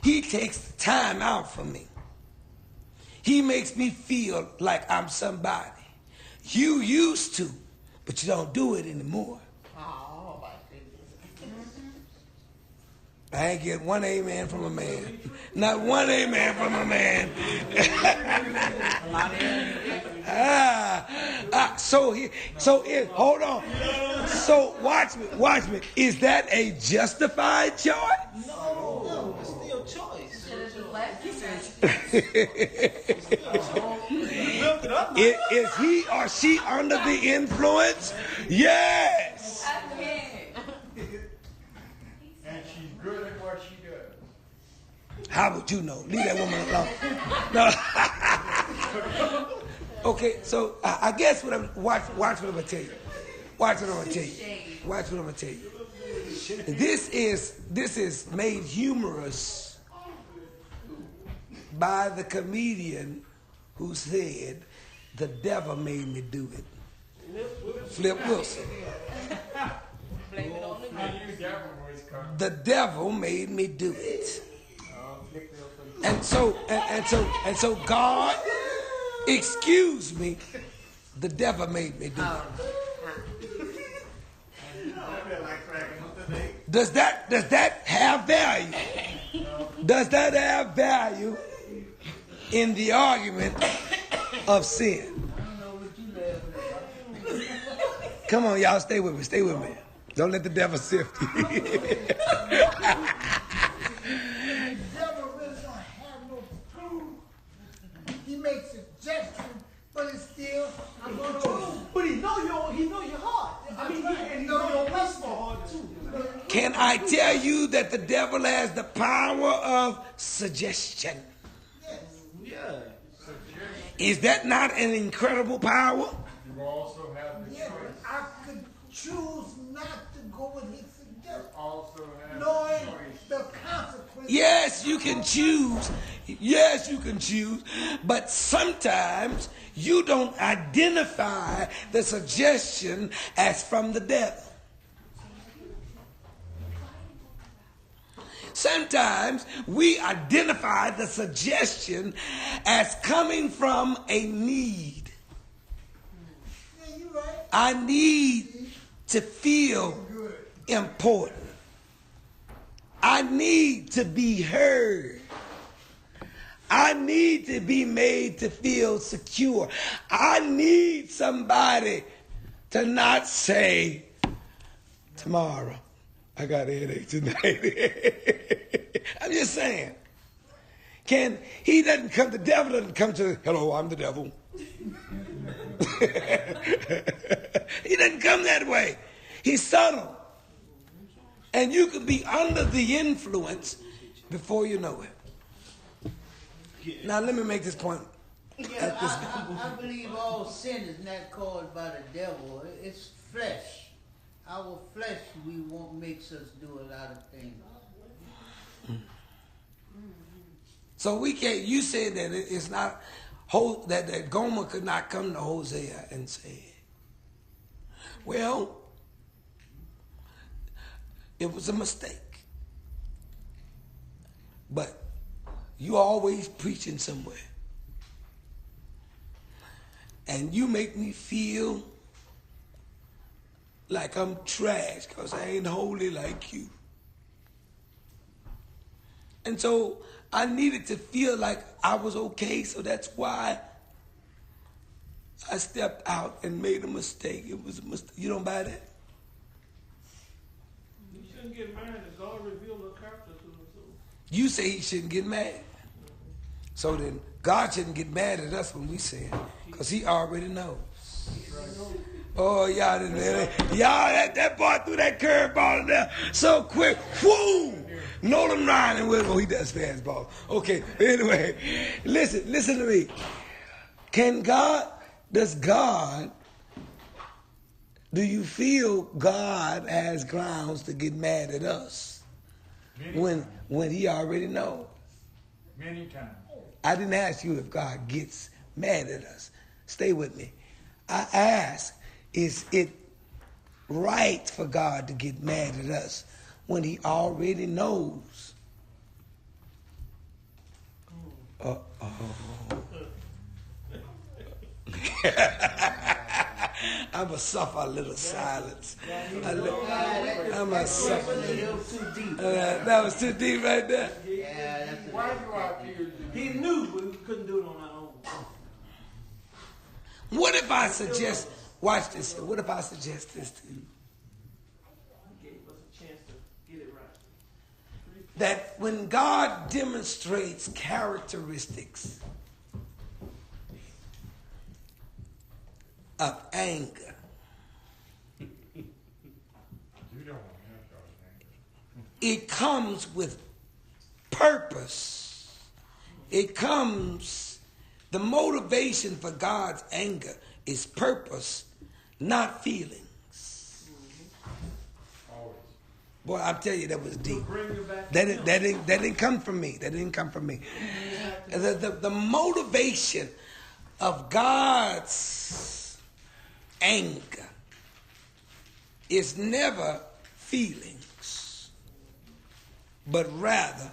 He takes the time out for me. He makes me feel like I'm somebody. You used to, but you don't do it anymore. Oh, my goodness. I ain't get one amen from a man. Not one amen from a man. Hold on. So watch me. Is that a justified choice? No, it's still choice. Is he or she under the influence? Yes. And she's good at what she does. How would you know? Leave that woman alone. No. Okay, so I guess watch what I'm gonna tell you. Watch what I'm gonna tell you. Watch what I'm gonna tell you. This is made humorous by the comedian who said, "The devil made me do it." Flip Wilson. Blame it on the The devil made me do it. And so God, excuse me, the devil made me do it. Does that have value? Does that have value in the argument of sin? Come on, y'all, stay with me. Stay with me. Don't let the devil sift you. The devil really don't have no proof. He makes suggestions, but it's still But he know your heart. I mean, he know your whisper heart too. Can I tell you that the devil has the power of suggestion? Yeah. Is that not an incredible power? You also have the yeah, choice. I could choose not to go with his suggestion, Also have knowing the choice. the consequences. Yes, you can choose. Yes, you can choose. But sometimes you don't identify the suggestion as from the devil. Sometimes we identify the suggestion as coming from a need. Yeah, you right. I need to feel important. I need to be heard. I need to be made to feel secure. I need somebody to not say, tomorrow, I got a headache tonight. I'm just saying. The devil doesn't come to, hello, I'm the devil. He doesn't come that way. He's subtle. And you can be under the influence before you know it. Now let me make this point. Yeah, I believe all sin is not caused by the devil. It's flesh. Our flesh, makes us do a lot of things. So we can't. You said that it's not that Gomer could not come to Hosea and say, "Well, it was a mistake." But you always preaching somewhere, and you make me feel like I'm trash because I ain't holy like you. And so I needed to feel like I was okay, so that's why I stepped out and made a mistake. It was a mistake. You don't buy that? You shouldn't get mad if God revealed a character to himself. You say he shouldn't get mad. So then God shouldn't get mad at us when we sin, because he already knows. Oh, y'all didn't that boy threw that curveball in there so quick. Whoo! Nolan Ryan, he does fastball. Okay, anyway, listen to me. Do you feel God has grounds to get mad at us when he already knows? Many times. I didn't ask you if God gets mad at us. Stay with me. I asked, is it right for God to get mad at us when he already knows? I'm going to suffer a little silence. A I'm a sucker. It was too deep. That was too deep right there. Yeah, that's Why do I feel He knew, but we couldn't do it on our own. What if I suggest, watch this, what if I suggest this to you? He gave us a chance to get it right. That when God demonstrates characteristics of anger, you don't have God's anger. it comes with purpose. It comes, the motivation for God's anger is purpose, not feelings. Always. Boy, I'll tell you, that was deep. Bring you back. That didn't come from me. That didn't come from me. The motivation of God's anger is never feelings, but rather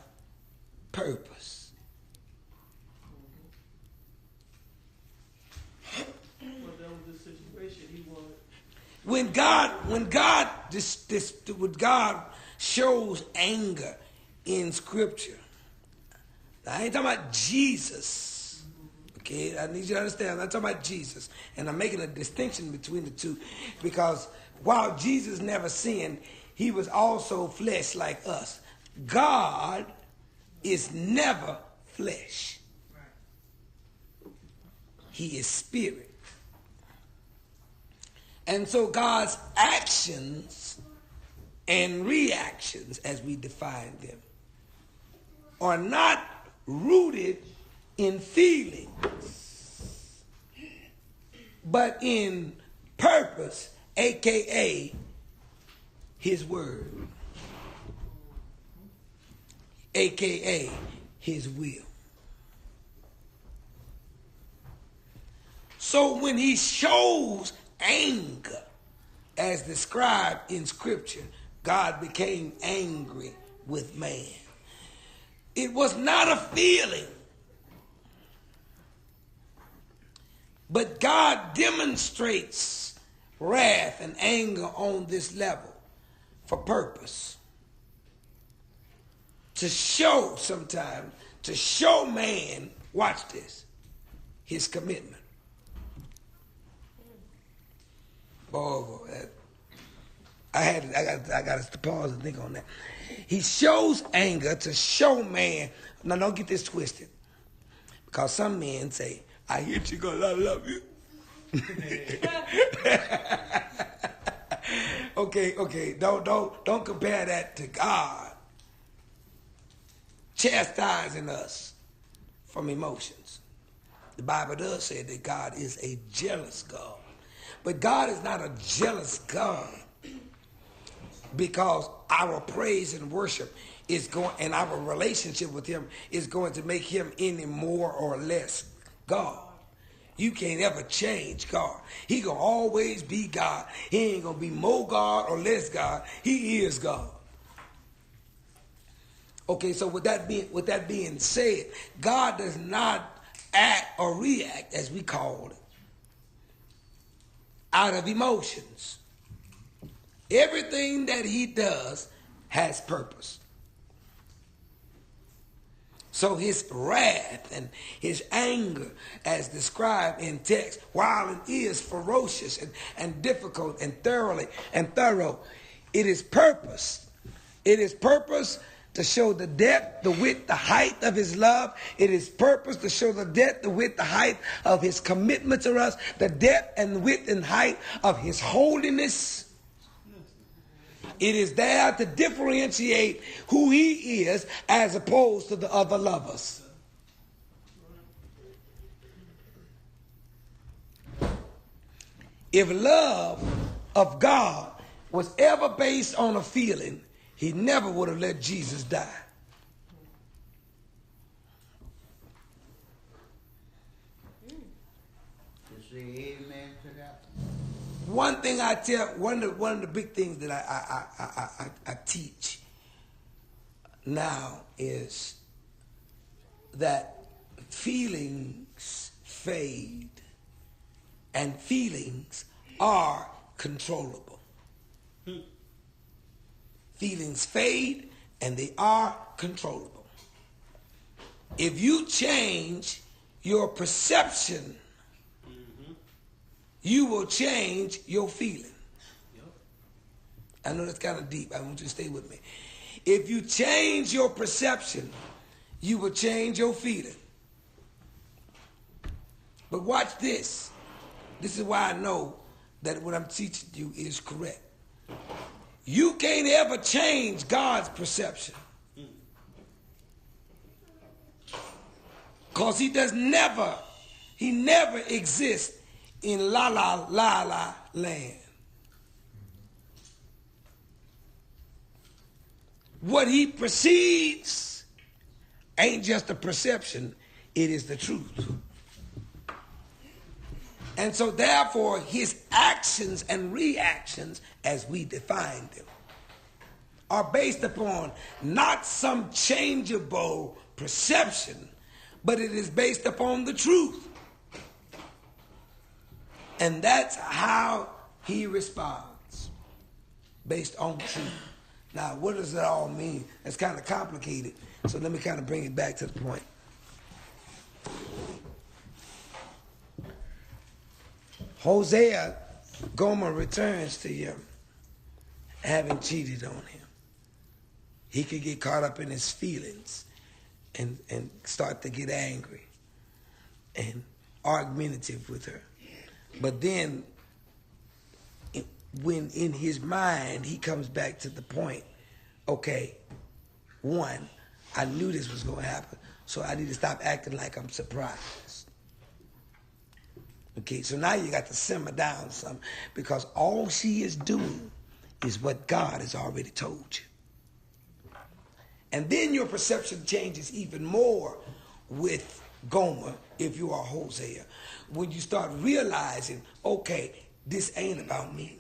purpose. Well, that was the situation he wanted. When God shows anger in Scripture, now, I ain't talking about Jesus. Okay, I need you to understand. I'm not talking about Jesus, and I'm making a distinction between the two, because while Jesus never sinned, he was also flesh like us. God is never flesh. He is spirit. And so God's actions and reactions, as we define them, are not rooted in feelings, but in purpose, aka his word, aka his will. So when he shows anger, as described in Scripture, God became angry with man. It was not a feeling, but God demonstrates wrath and anger on this level for purpose. To show sometimes, to show man, watch this, his commitment. Boy, I got to pause and think on that. He shows anger to show man. Now, don't get this twisted, because some men say, "I hit you because I love you." Okay. Don't compare that to God chastising us from emotions. The Bible does say that God is a jealous God. But God is not a jealous God, because our praise and worship is going, and our relationship with him is going to make him any more or less God. You can't ever change God. He gonna always be God. He ain't gonna be more God or less God. He is God. Okay, so with that being said, God does not act or react, as we call it, out of emotions. Everything that he does has purpose. So his wrath and his anger, as described in text, while it is ferocious and difficult and thorough, it is purpose. It is purpose to show the depth, the width, the height of his love. It is purpose to show the depth, the width, the height of his commitment to us, the depth and width and height of his holiness. It is there to differentiate who he is as opposed to the other lovers. If love of God was ever based on a feeling, he never would have let Jesus die. You say amen to that? One thing I tell, one of the big things that I teach now is that feelings fade and feelings are controllable. feelings fade, and they are controllable. If you change your perception, you will change your feeling. I know that's kind of deep. I want you to stay with me. If you change your perception, you will change your feeling. But watch this. This is why I know that what I'm teaching you is correct. You can't ever change God's perception. Because he never exists in la la la la land. What he perceives ain't just a perception, it is the truth. And so therefore, his actions and reactions, as we define them, are based upon not some changeable perception, but it is based upon the truth. And that's how he responds, based on truth. Now, what does that all mean? That's kind of complicated, so let me kind of bring it back to the point. Hosea, Gomer returns to him, having cheated on him. He could get caught up in his feelings and start to get angry and argumentative with her. But then, when in his mind he comes back to the point, okay, one, I knew this was going to happen, so I need to stop acting like I'm surprised. Okay, so now you got to simmer down some, because all she is doing is what God has already told you. And then your perception changes even more with Gomer, if you are Hosea, when you start realizing, okay, this ain't about me.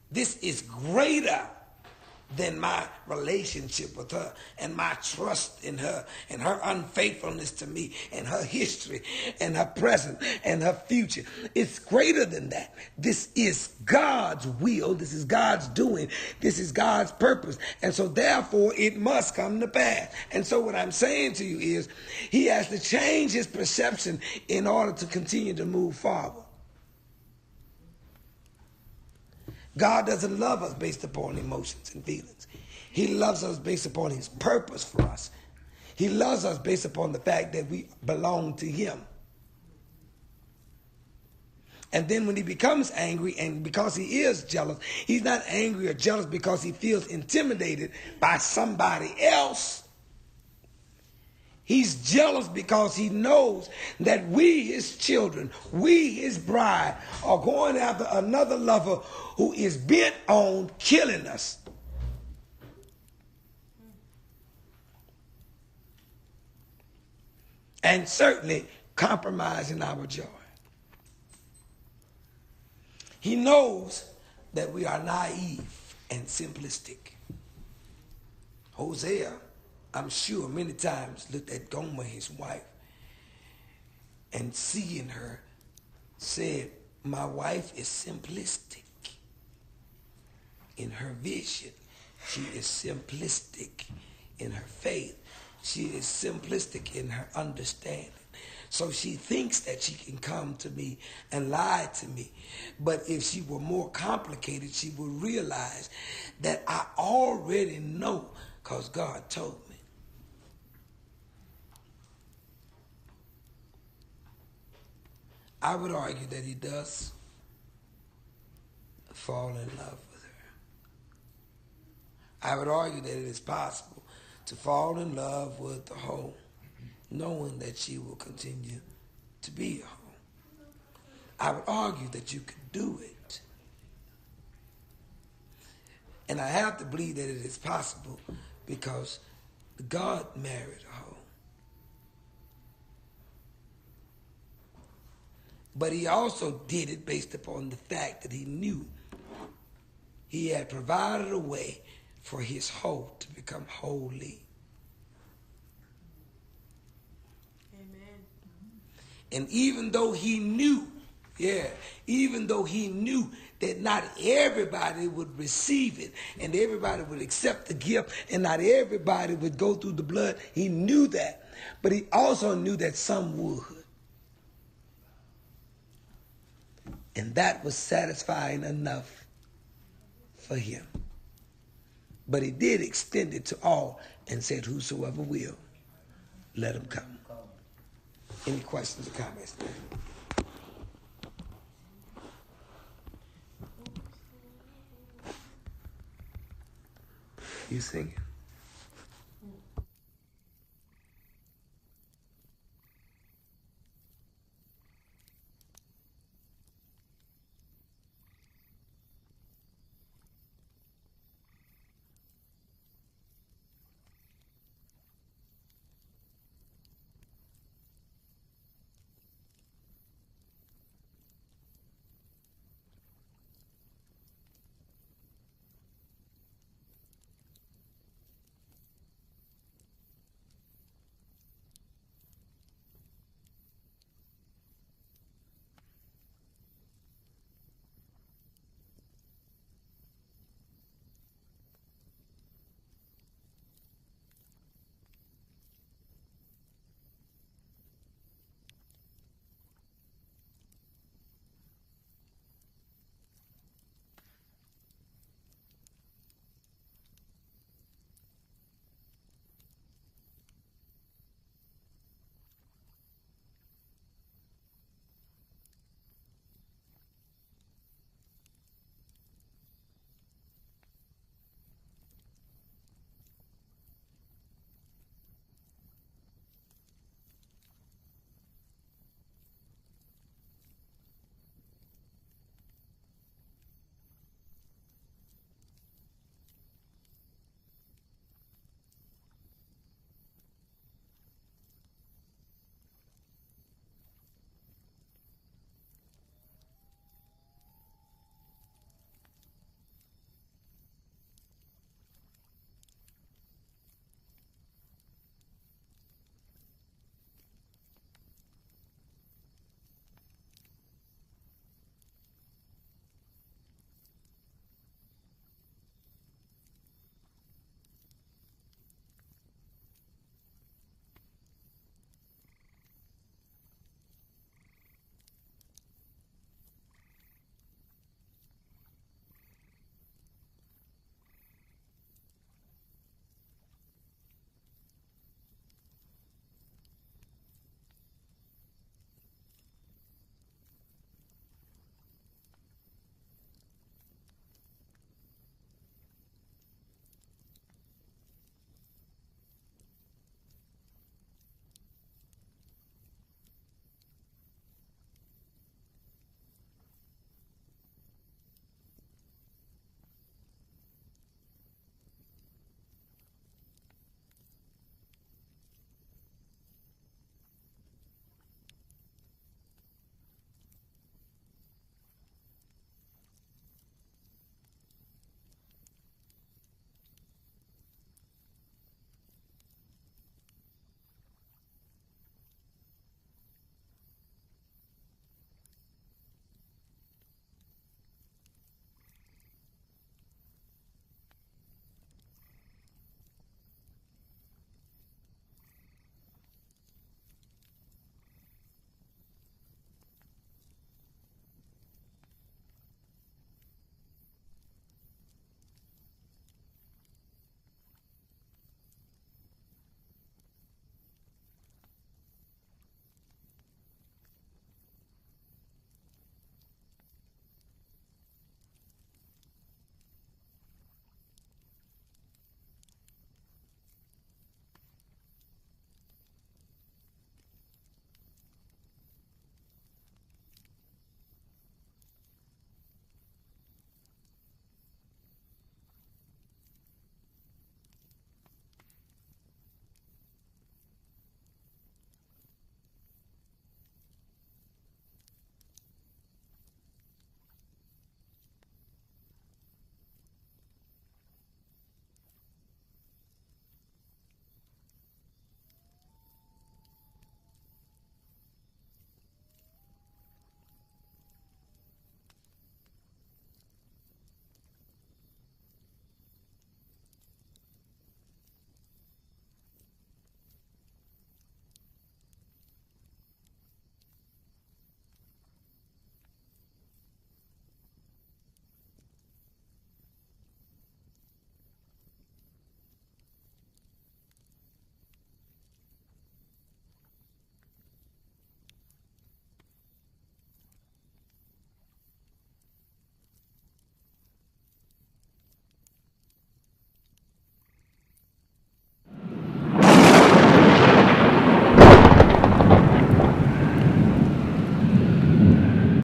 This is greater than my relationship with her and my trust in her and her unfaithfulness to me and her history and her present and her future. It's greater than that. This is God's will. This is God's doing. This is God's purpose. And so therefore it must come to pass. And so what I'm saying to you is he has to change his perception in order to continue to move forward. God doesn't love us based upon emotions and feelings. He loves us based upon his purpose for us. He loves us based upon the fact that we belong to him. And then when he becomes angry, and because he is jealous, he's not angry or jealous because he feels intimidated by somebody else. He's jealous because he knows that we, his children, we, his bride, are going after another lover who is bent on killing us. And certainly compromising our joy. He knows that we are naive and simplistic. Hosea, I'm sure, many times looked at Gomer, his wife, and seeing her, said, my wife is simplistic in her vision. She is simplistic in her faith. She is simplistic in her understanding. So she thinks that she can come to me and lie to me. But if she were more complicated, she would realize that I already know because God told me. I would argue that he does fall in love with her. I would argue that it is possible to fall in love with the hoe, knowing that she will continue to be a hoe. I would argue that you could do it. And I have to believe that it is possible because God married a hoe. But he also did it based upon the fact that he knew he had provided a way for his hoe to become holy. Amen. And even though he knew Yeah, even though he knew that not everybody would receive it and everybody would accept the gift and not everybody would go through the blood, he knew that. But he also knew that some would. And that was satisfying enough for him. But he did extend it to all and said, whosoever will, let him come. Any questions or comments? You singing?